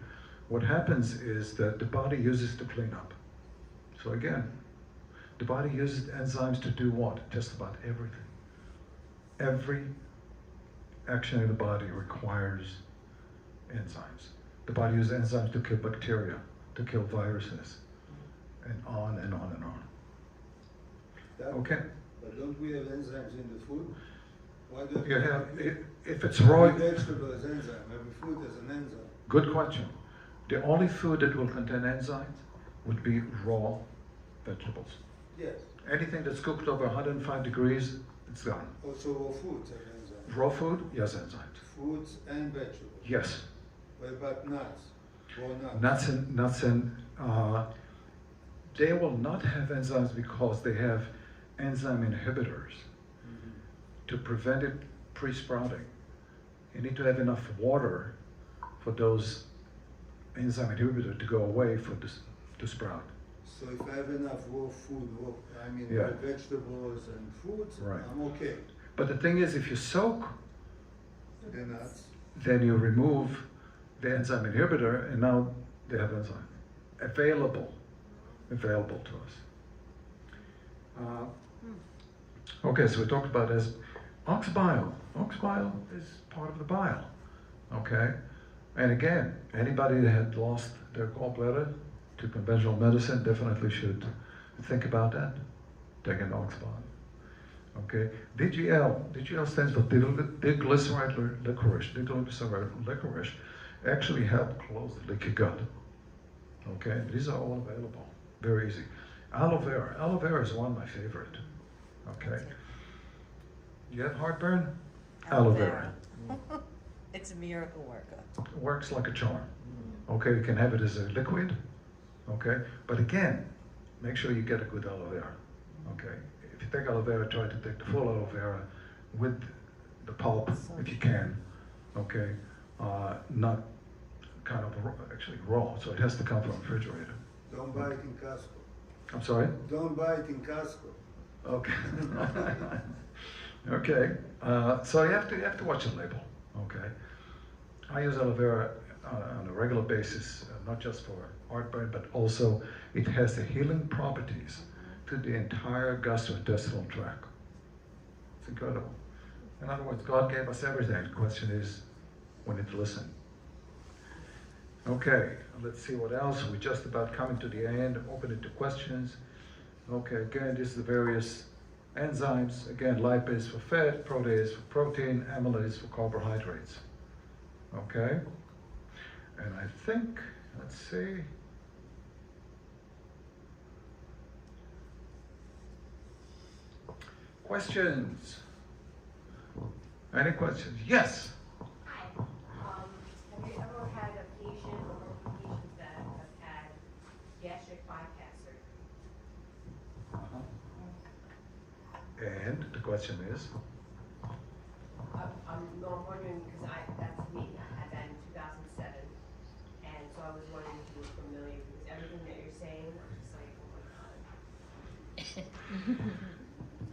what happens is that the body uses to clean up. So again, the body uses enzymes to do what? Just about everything. Every action in the body requires enzymes. The body uses enzymes to kill bacteria, to kill viruses, and on and on and on. Okay. But don't we have enzymes in the food? Why don't you have, if it's raw... Every vegetable has enzyme, every food has an enzyme. Good question. The only food that will contain enzymes would be raw vegetables. Yes. Anything that's cooked over 105 degrees, it's gone. Also raw foods have enzymes. Raw food, yes, enzymes. Fruits and vegetables. Yes. What about nuts? Raw nuts? Nuts and they will not have enzymes because they have enzyme inhibitors to prevent it pre-sprouting. You need to have enough water for those enzyme inhibitors to go away for this to sprout. So if I have enough raw food, Yeah. vegetables and fruits, Right. I'm okay. But the thing is, if you soak The nuts. then you remove the enzyme inhibitor, and now they have enzyme available to us. Okay, so we talked about as ox bile. Ox bile is part of the bile. Okay, and again, anybody that had lost their gallbladder to conventional medicine definitely should think about that. Take an ox bile. Okay, DGL stands for diglyceride licorice. Diglyceride licorice actually help close the leaky gut. Okay, these are all available, very easy. Aloe vera is one of my favorite. Okay, you have heartburn? Aloe vera. It's a miracle worker. Works like a charm. Okay, you can have it as a liquid. Okay, but again, make sure you get a good aloe vera. Okay, if you take aloe vera, try to take the full aloe vera with the pulp if you can. Okay, not kind of actually raw, so it has to come from refrigerator. Don't buy it in Costco. I'm sorry? Don't buy it in Costco. Okay. Okay. So you have to watch the label. Okay. I use aloe vera on a regular basis, not just for heartburn, but also it has the healing properties to the entire gastrointestinal tract. It's incredible. In other words, God gave us everything. The question is, we need to listen. Okay, let's see what else. We're just about coming to the end. Open it to questions. Okay, again, this is the various enzymes. Again, lipase for fat, protease for protein, amylase for carbohydrates. Okay, and I think, let's see. Questions? Any questions? Yes. Hi. Have you ever had a patient or patients that have had gastric bypass surgery? And the question is? I'm wondering, because that's me, I had that in 2007, and so I was wondering if you were familiar, because everything that you're saying, I'm just like, oh my God.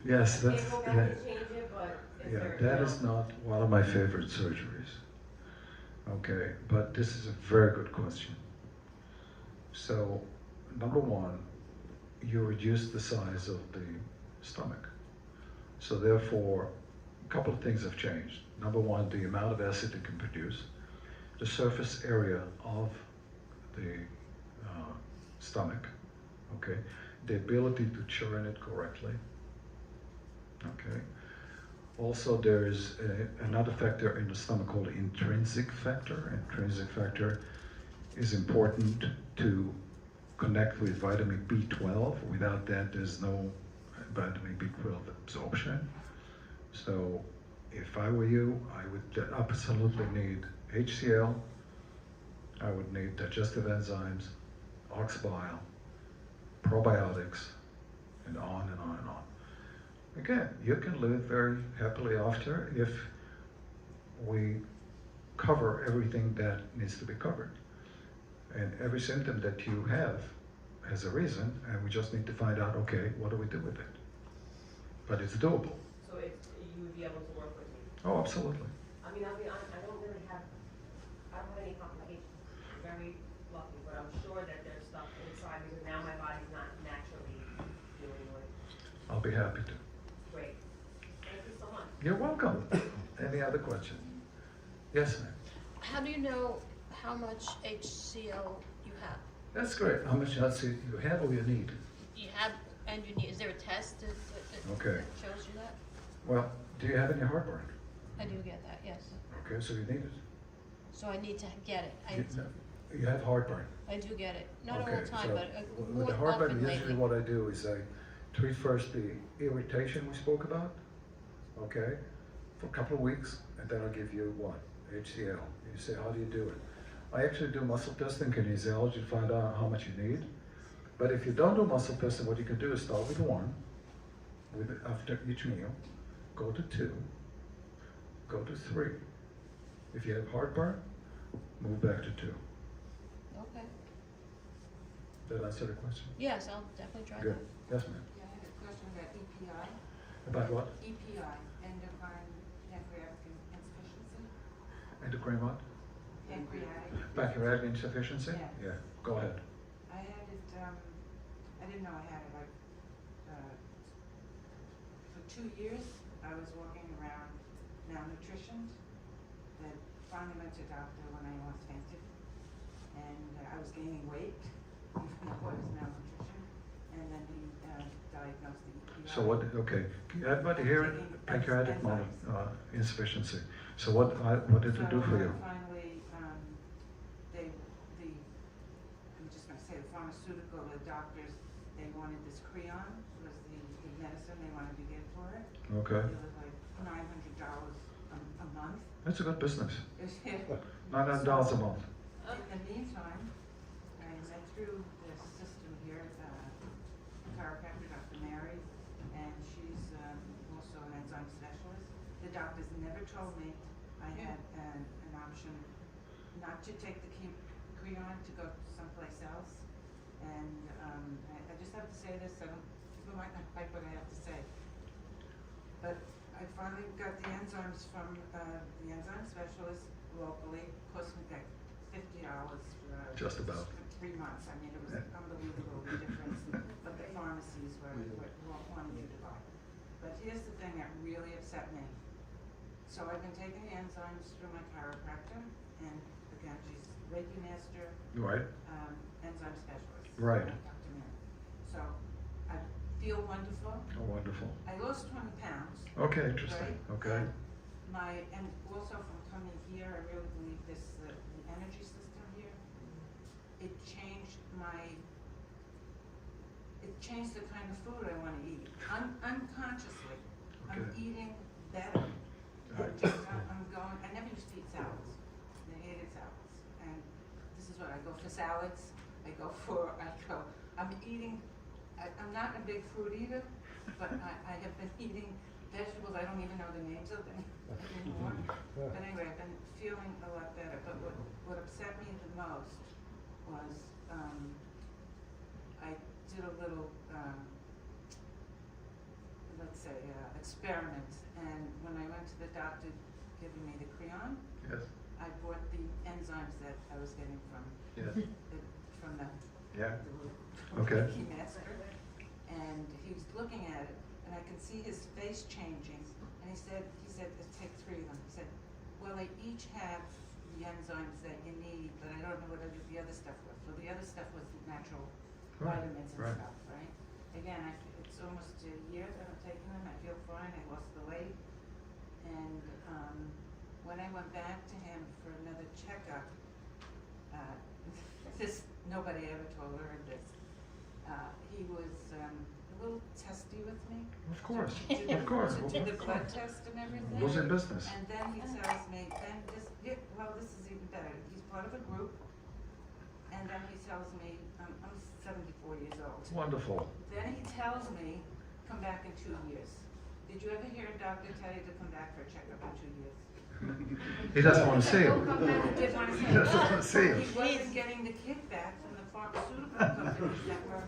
Yes, that's, Can't go back and change it, but is yeah, there, that is not one of my favorite surgeries. Okay, but this is a very good question. So, number one, you reduce the size of the stomach. So therefore, a couple of things have changed. Number one, the amount of acid it can produce, the surface area of the stomach, okay, the ability to churn it correctly, okay. Also, there is another factor in the stomach called intrinsic factor. Intrinsic factor is important to connect with vitamin B12. Without that, there's no vitamin B12 absorption. So if I were you, I would absolutely need HCl, I would need digestive enzymes, ox bile, probiotics, and on and on and on. Again, you can live very happily after if we cover everything that needs to be covered. And every symptom that you have has a reason, and we just need to find out, okay, what do we do with it? But it's doable. so you would be able to work with me? Oh, absolutely. I mean, I'll be honest, I don't have any complications. I'm very lucky, but I'm sure that there's stuff inside because now my body's not naturally doing what it's I'll be happy to. great. Thank you so much. You're welcome. Any other questions? Yes, ma'am. How do you know how much HCl you have? That's great. How much HCl you have or you need? You have, and you need, is there a test that Okay. shows you that? Well, do you have any heartburn? I do get that, yes. Okay, so you need it. So I need to get it. You have heartburn. I do get it. Not all Okay, the time, so but with more the heartburn, often usually lately. what I do is I treat first the irritation we spoke about, okay, for a couple of weeks, and then I'll give you what? HCl. You say, how do you do it? I actually do muscle testing, kinesiology, to find out how much you need. But if you don't do muscle testing, what you can do is start with 1, after each meal, go to 2, go to 3. If you have heartburn, move back to 2. Okay. Did I answer the question? Yes, I'll definitely try Good. that. Yes, ma'am. Yeah, I have a question about EPI. About what? EPI, endocrine pancreatic insufficiency. Endocrine pancreatic. Pancreatic insufficiency? Yes. Yeah, go ahead. I had it, I didn't know I had it, like, for 2 years, I was walking around malnutritioned. Then finally went to a doctor when I almost fainted. And I was gaining weight, even though I was malnutrition. And then he diagnosed the EPI. So what, okay, everybody here, pancreatic insufficiency. So what did it do for you? Finally, I'm just gonna say, the pharmaceutical, the doctors, they wanted this Creon, was the medicine they wanted to get for it. Okay, It was like $900 a month. that's a good business. It was, $900 a month. in the meantime, I met through the system here, chiropractor, Dr. Mary, and she's also an enzyme specialist. The doctors never told me I had an option not to take the Creon, to go someplace else. And I just have to say this, people might not like what I have to say. But I finally got the enzymes from the enzyme specialist locally, cost me like $50 for Just about. for 3 months. I mean, it was unbelievable, the difference, but the pharmacies wanted you to buy. But here's the thing that really upset me. So I've been taking the enzymes through my chiropractor, and again, she's Reiki master, Right, enzyme specialist. Right. Dr. Mary. So I feel wonderful. oh, wonderful. I lost 20 pounds. Okay, interesting, Right? okay. And also from coming here, I really believe the energy system here, it changed the kind of food I want to eat. Unconsciously, I'm Okay. eating better. Right. I never used to eat salads. I hated salads. And this is what I go for salads. I'm eating, I'm not a big fruit eater, but I have been eating vegetables, I don't even know the names of them anymore. But anyway, I've been feeling a lot better. But what upset me the most was I did a little, let's say, experiment. And when I went to the doctor giving me the Creon, Yes, I bought the enzymes that I was getting from yes, the yeah, the Okay. Reiki master. And he was looking at it, and I could see his face changing. And he said, take 3 of them. He said, well, they each have the enzymes that you need, but I don't know what the other stuff was. So the other stuff was natural Right, vitamins and right. stuff, right? Again, it's almost a year that I'm taking them. I feel fine. I lost the weight. And when I went back to him for another checkup, nobody ever told her this. He was a little testy with me. of course, Did of course. Did the blood test and everything. Who's in business? And then he tells me, this is even better. He's part of a group. And then he tells me, I'm 74 years old. Wonderful. Then he tells me, come back in 2 years. Did you ever hear a doctor tell you to come back for a checkup in 2 years? He doesn't want to see He'll you. come back and didn't want to He see doesn't want to see you. He wasn't getting the kickback from the pharmaceutical companies that were.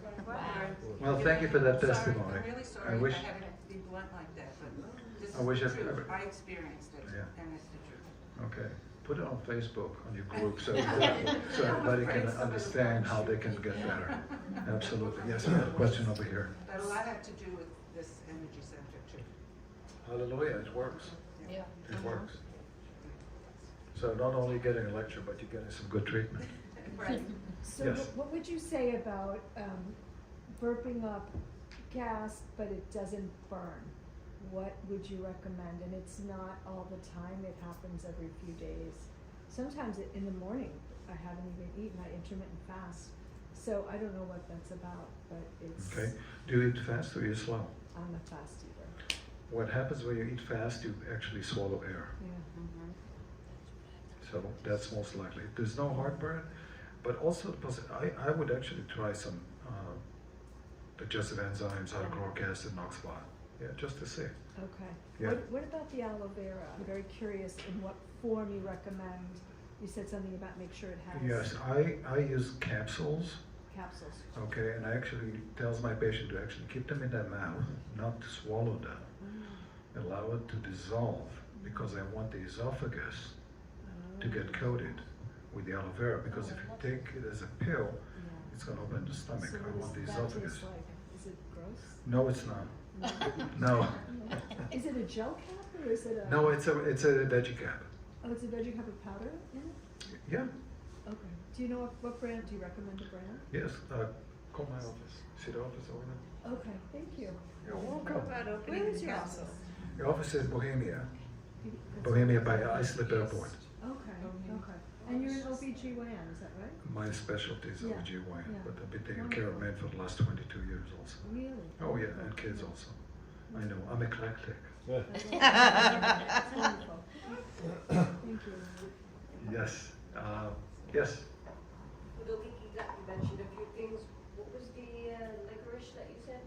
Well, thank you for that I'm sorry, testimony. I'm really I sorry wish- I had to be blunt like that, but this I wish is it- the truth. I experienced it, Yeah. and it's the truth. Okay, put it on Facebook, on your group, so everybody can understand how they can get better. Absolutely. Yes, we have a question over here. But a lot had to do with this energy center too. Hallelujah, it works. Yeah. It works. So not only getting a lecture, but you're getting some good treatment. Right. So Yes. what would you say about burping up gas, but it doesn't burn? What would you recommend? And it's not all the time, it happens every few days. Sometimes in the morning, I haven't even eaten, I intermittent fast. So I don't know what that's about, but it's, Okay. Do you eat fast or you slow? I'm a fast eater. What happens when you eat fast, you actually swallow air. Yeah. So that's most likely. There's no heartburn, but also I would actually try some digestive enzymes, hydrochloric acid, NOx-bot. Yeah, just to see. Okay. Yeah. What about the aloe vera? I'm very curious in what form you recommend. You said something about make sure it has Yes, I use capsules. capsules. Okay, and I actually tells my patient to actually keep them in their mouth, not to swallow them. Allow it to dissolve because I want the esophagus to get coated with the aloe vera, because if you take it as a pill, Yeah. it's gonna open the stomach. So I what want the does that esophagus. taste like? Is it gross? No, it's not. No. No. Is it a gel cap or is it a? No, it's a veggie cap. Oh, it's a veggie cap with powder in it? Yeah, Okay. Do you know what brand, do you recommend a brand? yes, call my office. See the office over there? Okay, thank you. You're How welcome. about opening Where is the your capsule? office? The office is Bohemia. That's- Bohemia by Islip Airport. Okay, okay. And you're an OBGYN, is that right? My specialty is Yeah, OBGYN, yeah. but I've been taking care of men for the last 22 years also. Really? Oh yeah, and kids also. I know, I'm eclectic. That's wonderful. Thank you. Yes, yes. You mentioned a few things. What was the licorice that you said?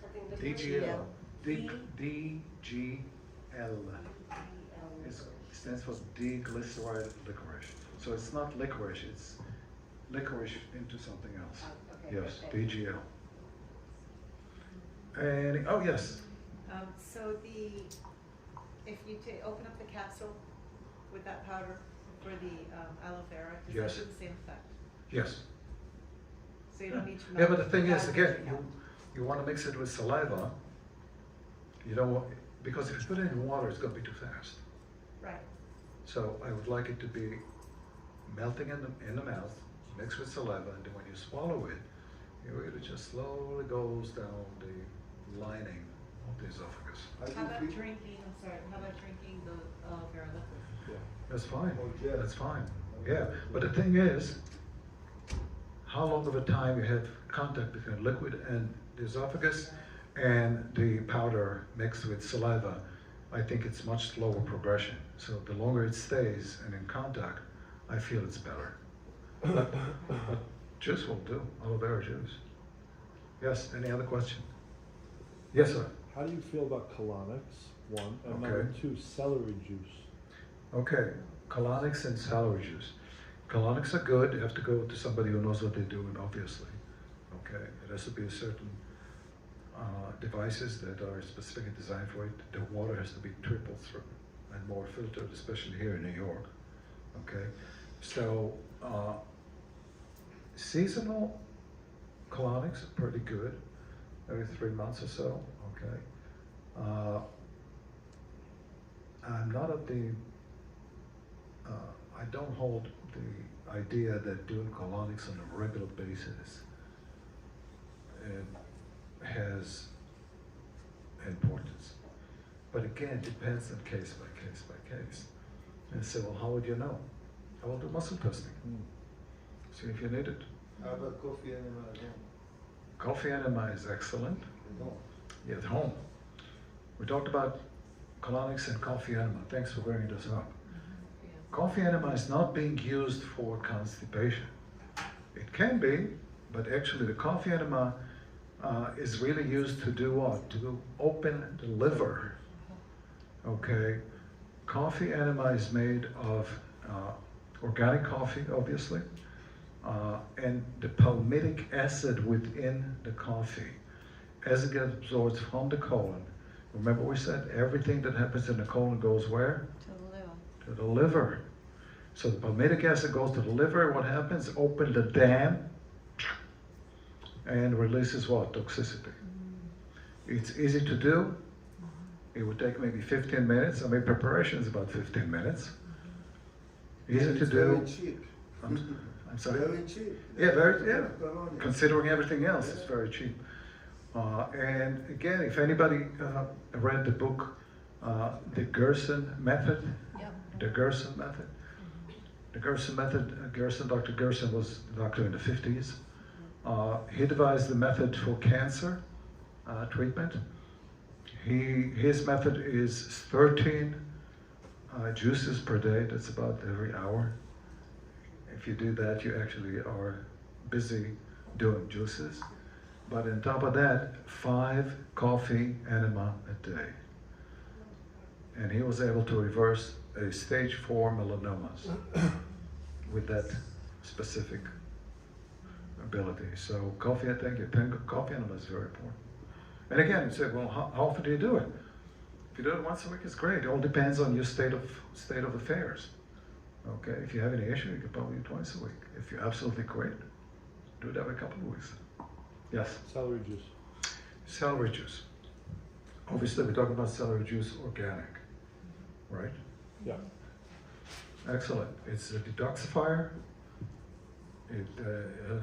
Something licorice? DGL. DGL. It stands for diglyceride licorice. So it's not licorice, it's licorice into something else. Okay, Yes, okay. DGL. And, oh yes, So if you open up the capsule with that powder for the aloe vera, does Yes. that do the same effect? yes. So you don't need to. Yeah, but the melt thing is, powder again, with the you want to mix it with saliva. You don't want, because if you put it in water, it's going to be too fast. Right. So I would like it to be melting in the mouth, mixed with saliva, and then when you swallow it, it just slowly goes down the lining of the esophagus. How about drinking, how about drinking the aloe vera liquid? That's fine. Or gel. That's fine. Yeah, but the thing is, how long of a time you have contact between liquid and the esophagus and the powder mixed with saliva, I think it's much slower progression. So the longer it stays and in contact, I feel it's better. But juice will do, aloe vera juice. Yes, any other question? Yes, sir. How do you feel about colonics, one, and number Okay. two, celery juice? Okay, colonics and celery juice. Colonics are good. You have to go to somebody who knows what they're doing, obviously. Okay, it has to be a certain devices that are specifically designed for it. The water has to be triple through and more filtered, especially here in New York. Okay, so seasonal colonics are pretty good, every 3 months or so. Okay, I'm not of the. I don't hold the idea that doing colonics on a regular basis has importance. But again, it depends on case by case by case. And say, well, how would you know? I will do muscle testing. See if you need it. How about coffee enema at home? Coffee enema is excellent. At home? Yeah, at home. We talked about colonics and coffee enema. Thanks for bringing this up. Coffee enema is not being used for constipation. It can be, but actually the coffee enema is really used to do what? To open the liver. Okay? Coffee enema is made of organic coffee, obviously, and the palmitic acid within the coffee, as it gets absorbed from the colon. Remember we said everything that happens in the colon goes where? To the liver. To the liver. So the palmitic acid goes to the liver. What happens? Open the dam and releases what? Toxicity. It's easy to do. It would take maybe 15 minutes. I mean, preparation is about 15 minutes. Easy to It's do. very cheap. I'm sorry. Very cheap. Yeah, yeah. Colonia. Considering everything else, it's very cheap. And again, if anybody read the book, The Gerson Method, Yep. The Gerson Method. The Gerson Method, Dr. Gerson was a doctor in the 50s. He devised the method for cancer treatment. His method is 13 juices per day. That's about every hour. If you do that, you actually are busy doing juices. But on top of that, 5 coffee enema a day. And he was able to reverse a stage 4 melanomas with that specific ability. So coffee, I think, coffee enema is very important. And again, you say, well, how often do you do it? If you do it once a week, it's great. It all depends on your state of affairs. Okay, if you have any issue, you can probably do twice a week. If you're absolutely great, do it every couple of weeks. Yes, Celery juice. celery juice. Obviously, we're talking about celery juice organic, right? Yeah. Excellent. It's a detoxifier. It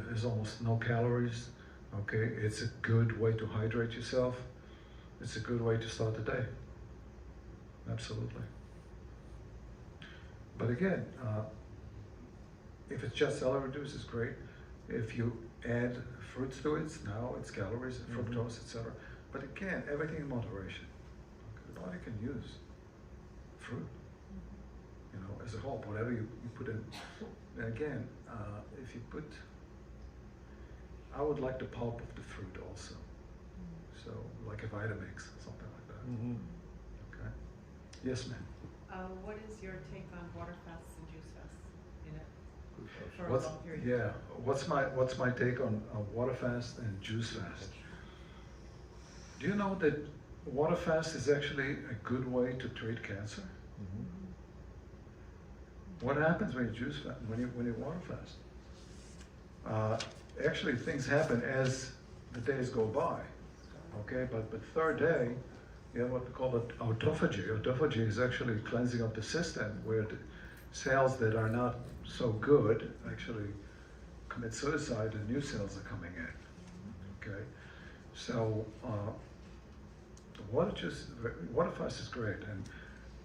has almost no calories. Okay, it's a good way to hydrate yourself. It's a good way to start the day. Absolutely. But again, if it's just celery juice, it's great. If you add fruits to it, now it's calories, fructose, etc. But again, everything in moderation. Okay, the body can use fruit, you know, as a whole, whatever you put in. And again, if you put, I would like the pulp of the fruit also. So, like a Vitamix, something like that. Mm-hmm. Okay. Yes, ma'am. What is your take on water fasts and juice fasts in it for What's, a long period? yeah, what's my take on water fast and juice fast? Do you know that water fast is actually a good way to treat cancer? Mm-hmm. What happens when you juice fast, when you water fast? Actually, things happen as the days go by. Okay, but third day, you have what we call autophagy. Autophagy is actually cleansing of the system, where the cells that are not so good actually commit suicide, and new cells are coming in. Okay, so water fast is great, and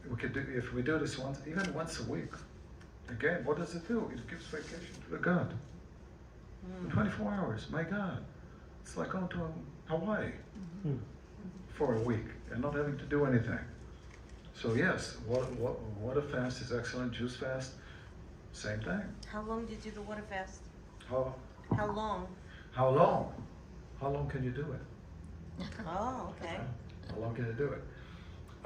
we could do, if we do this even once a week. Again, what does it do? It gives vacation to the gut. 24 hours, my God, it's like going to Hawaii for a week and not having to do anything. So yes, water fast is excellent. Juice fast, same thing. How long did you do the water fast? How How long? How long can you do it? Oh, okay. How long can you do it?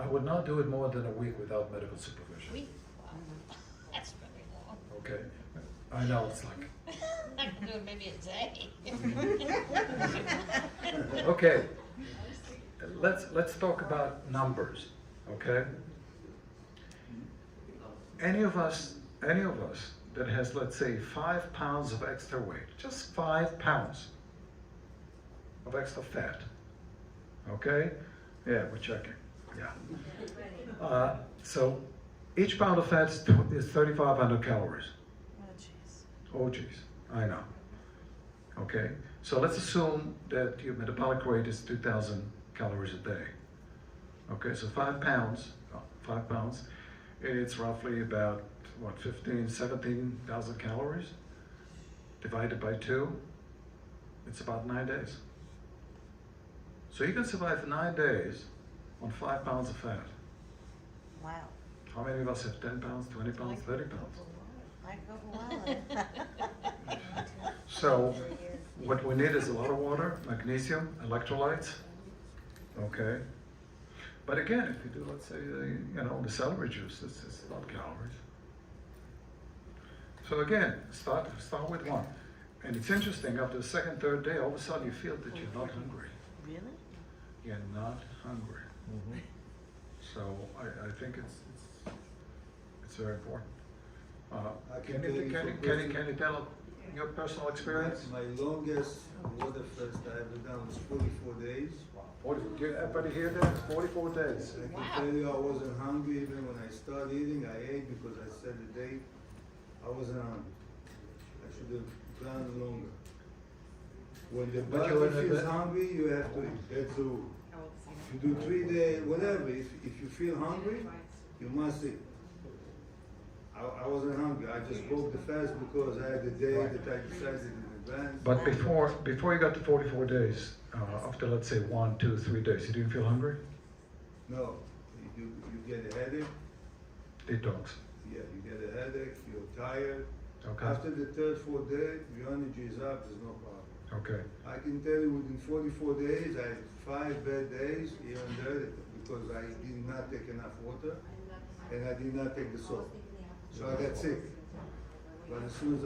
I would not do it more than a week without medical supervision. Week, wow, that's very long. Okay, I know it's like. I can do it maybe a day. Okay, let's talk about numbers. Okay. Any of us that has, let's say, 5 pounds of extra weight, just 5 pounds of extra fat. Okay? Yeah, we're checking. Yeah. So each pound of fat is 3,500 calories. Oh, jeez. Oh, geez, I know. Okay, so let's assume that your metabolic rate is 2,000 calories a day. Okay, so 5 pounds, it's roughly about, what, 17,000 calories? Divided by 2, it's about 9 days. So you can survive 9 days on 5 pounds of fat. Wow. How many of us have 10 pounds, 20 pounds, 30 pounds? I go wild. So what we need is a lot of water, magnesium, electrolytes. Okay. But again, if you do, let's say, the celery juice, it's not calories. So again, start with 1. And it's interesting, after the second, third day, all of a sudden you feel that you're not hungry. Really? You're not hungry. Mm-hmm. So I think it's very important. I Can can you tell your personal experience? My longest water fast I ever done was 44 days. 40, everybody hear that? 44 days. I can tell you I wasn't hungry even when I started eating. I ate because I set the date. I wasn't hungry. I should have gone longer. When the But you were body in a feels bit- hungry, you have to eat. That's all. How old is he If you do 3 days, whatever, if you feel hungry, you must eat. I wasn't hungry. I just broke the fast because I had the day that I decided in advance. But before you got to 44 days, after let's say 1, 2, 3 days, you didn't feel hungry? No, you get a headache. Detox. Yeah, you get a headache. You're tired. Okay. After the third, fourth day, your energy is up. There's no problem. Okay. I can tell you within 44 days, I had 5 bad days here and there because I did not take enough water and I did not take the salt. So I got sick. But as soon as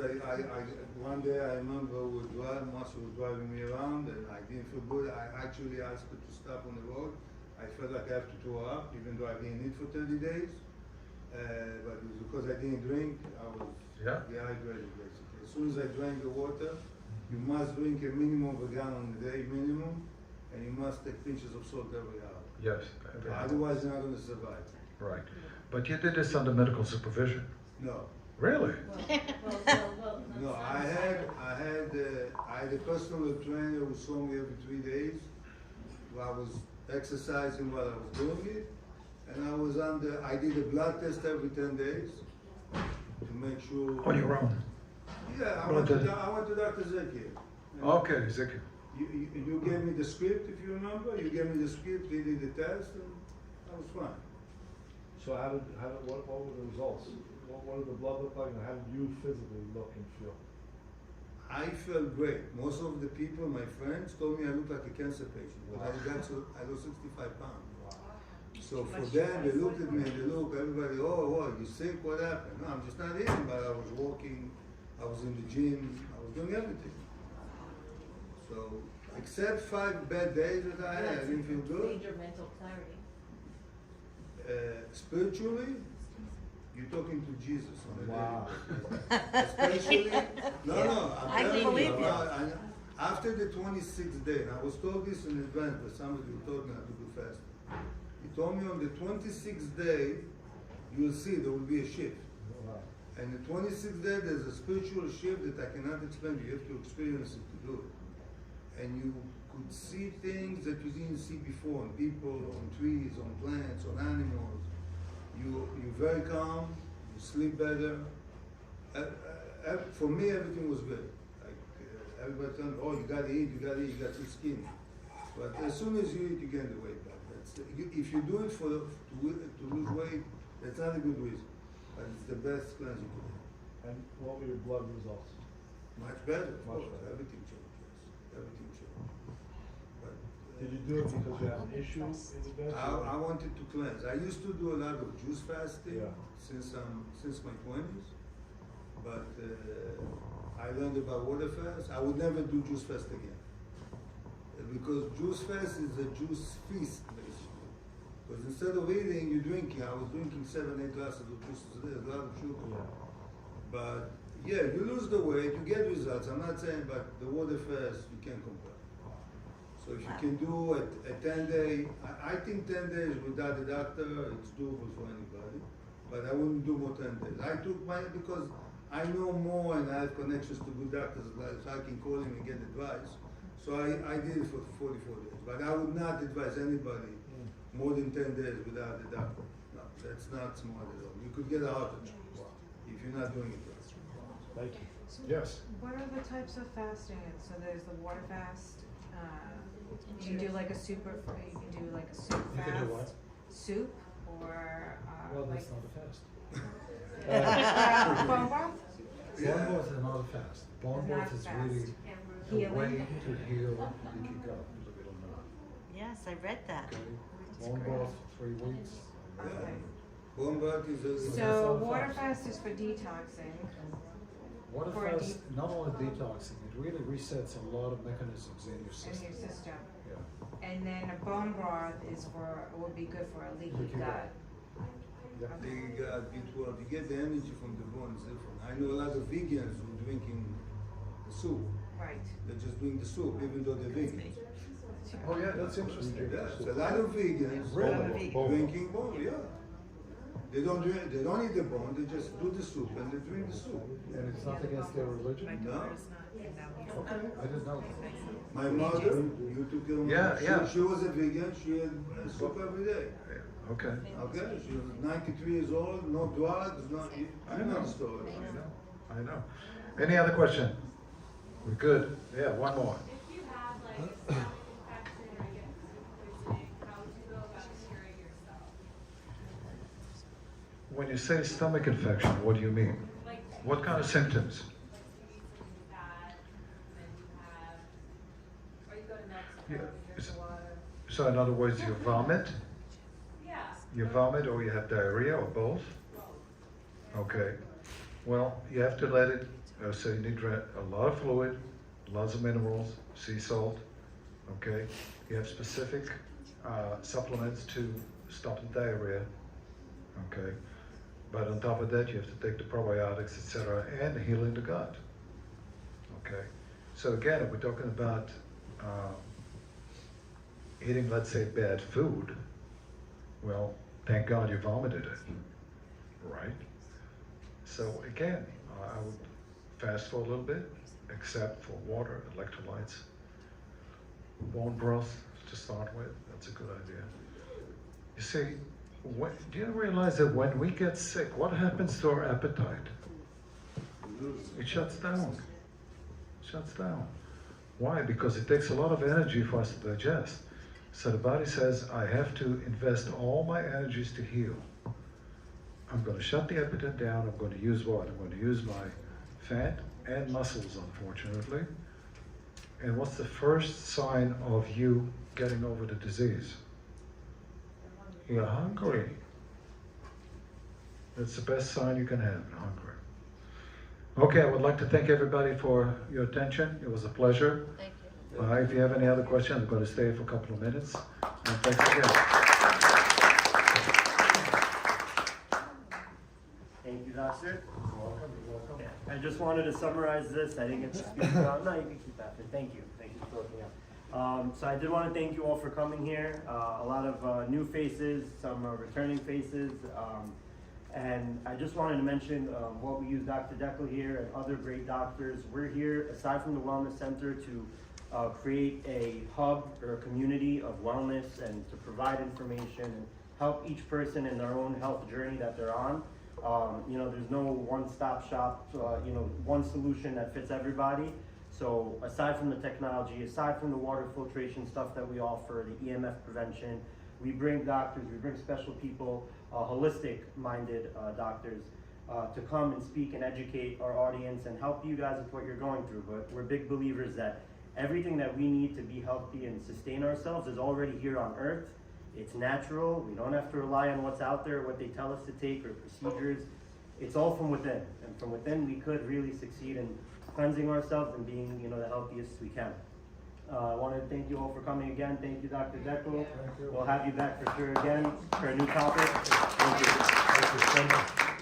one day I remember Moshe was driving me around and I didn't feel good. I actually asked her to stop on the road. I felt like I have to throw up, even though I didn't eat for 30 days. But it was because I didn't drink, I was Yeah. dehydrated basically. As soon as I drank the water, you must drink a minimum of a gallon a day minimum, and you must take pinches of salt every hour. Yes. Otherwise, you're not going to survive. Right. But you did this under medical supervision? No. Really? No, I had a personal trainer who saw me every 3 days. I was exercising while I was doing it, and I did a blood test every 10 days to make sure. On your own? Yeah, I Blood went to test. Dr. Zekiel. Okay, Ziki. You gave me the script, if you remember. You gave me the script, he did the test, and I was fine. So what were the results? What did the blood look like, and how did you physically look and feel? I felt great. Most of the people, my friends, told me I look like a cancer patient. But I lost 65 pounds. So for them, they looked at me and everybody, oh, you sick? What happened? No, I'm just not eating, but I was walking, I was in the gym, I was doing everything. So, except 5 bad days that I had, I didn't feel good. Major mental clarity. Spiritually, you're talking to Jesus on a Wow. daily basis. Especially, no, I I'm can telling you, believe you. after the 26th day, and I was told this in advance by somebody who told me how to do fasting. He told me on the 26th day, you'll see there will be a shift. Wow. And the 26th day, there's a spiritual shift that I cannot explain. You have to experience it to do it. And you could see things that you didn't see before on people, on trees, on plants, on animals. You're very calm, you sleep better. For me, everything was good. Like, everybody told me, oh, you gotta eat, you got too skinny. But as soon as you eat, you gain the weight back. If you do it to lose weight, that's not a good reason. But it's the best cleanse you can have. And what were your blood results? Much better, of Much course. better. Everything changed, yes. Everything changed. But, Did you do it because you had an issue in the bed? I wanted to cleanse. I used to do a lot of juice fasting Yeah. since my 20s, but I learned about water fast. I would never do juice fast again, because juice fast is a juice feast basically. Because instead of eating, you're drinking. I was drinking 7-8 glasses of juice a day, a lot of sugar. Yeah. But yeah, you lose the weight, you get results. I'm not saying, but the water fast you can't compare. So if you can do a 10-day, I think 10 days without a doctor, it's doable for anybody. But I wouldn't do more 10 days. I took mine because I know more and I have connections to good doctors, so I can call him and get advice. So I did it for 44 days. But I would not advise anybody more than 10 days without a doctor. No, that's not smart at all. You could get a heart attack if you're not doing it right. Thank you. Yes. What are the types of fasting? So there's the water fast. You can do like a soup, or you can do like a soup You fast. can do what? Soup or Well, like that's not a fast. bone broth? Yeah. Bone broth is not a fast. Bone It's broth not is fast. really a Healing. way to heal leaky gut, believe it or not. Yes, I read that. Okay? That's Bone great. broth, 3 weeks. Okay. Bone broth is a... So not a water fast. fast is for detoxing. Water For a fast, not only detoxing, it really resets a lot of mechanisms in your In system. your system. Yeah. And then a bone broth would be good for a leaky Leaky gut. gut. Yeah. The B12, you get the energy from the bone is different. I know a lot of vegans who are drinking the soup. Right. They're just doing the soup, even though they're vegan. Oh yeah, that's interesting. Yes, a lot of vegans Really? drinking bone, yeah. They don't eat the bone, they just do the soup and they drink the soup. And it's not against their religion? No. Okay, I didn't know that. My mother, you took care of my Yeah, mother. yeah. She was a vegan, she had soup every day. Yeah, okay. Okay, she was 93 years old, no drugs, I know the story. I know. Any other question? We're good. Yeah, one more. If you have like infection or you get food poisoning, how would you go about curing yourself? When you say stomach infection, what do you mean? Like What kind of symptoms? you eat something bad, and then you have, or you go to Mexico, Yeah, you drink it's- the water. So in other words, you vomit? Yeah. You vomit or you have diarrhea or both? Okay. Well, you have to let it, so you need a lot of fluid, lots of minerals, sea salt, okay? You have specific supplements to stop the diarrhea, okay? But on top of that, you have to take the probiotics, etc., and healing the gut. Okay. So again, if we're talking about eating, let's say, bad food, well, thank God you vomited it, right? So again, I would fast for a little bit, except for water, electrolytes, bone broth to start with. That's a good idea. You see, do you realize that when we get sick, what happens to our appetite? It shuts down. Shuts down. Why? Because it takes a lot of energy for us to digest. So the body says, I have to invest all my energies to heal. I'm going to shut the appetite down. I'm going to use what? I'm going to use my fat and muscles, unfortunately. And what's the first sign of you getting over the disease? You're hungry. That's the best sign you can have, you're hungry. Okay, I would like to thank everybody for your attention. It was a pleasure. Thank you. If you have any other questions, I'm going to stay for a couple of minutes. And thanks again. Thank you, Doctor. You're welcome. You're welcome. I just wanted to summarize this. I didn't get to speak about. No, you can keep that. Thank you. Thank you for looking up. So I did want to thank you all for coming here. A lot of new faces, some returning faces. And I just wanted to mention what we use Dr. Dekel here and other great doctors. We're here, aside from the Wellness Center, to create a hub or a community of wellness and to provide information and help each person in their own health journey that they're on. There's no one-stop shop, one solution that fits everybody. So aside from the technology, aside from the water filtration stuff that we offer, the EMF prevention, we bring doctors, we bring special people, holistic-minded doctors to come and speak and educate our audience and help you guys with what you're going through. But we're big believers that everything that we need to be healthy and sustain ourselves is already here on Earth. It's natural. We don't have to rely on what's out there, what they tell us to take, or procedures. It's all from within. And from within, we could really succeed in cleansing ourselves and being, the healthiest we can. I wanted to thank you all for coming again. Thank you, Dr. Dekel. We'll have you back for sure again for a new topic. Thank you. Thank you so much.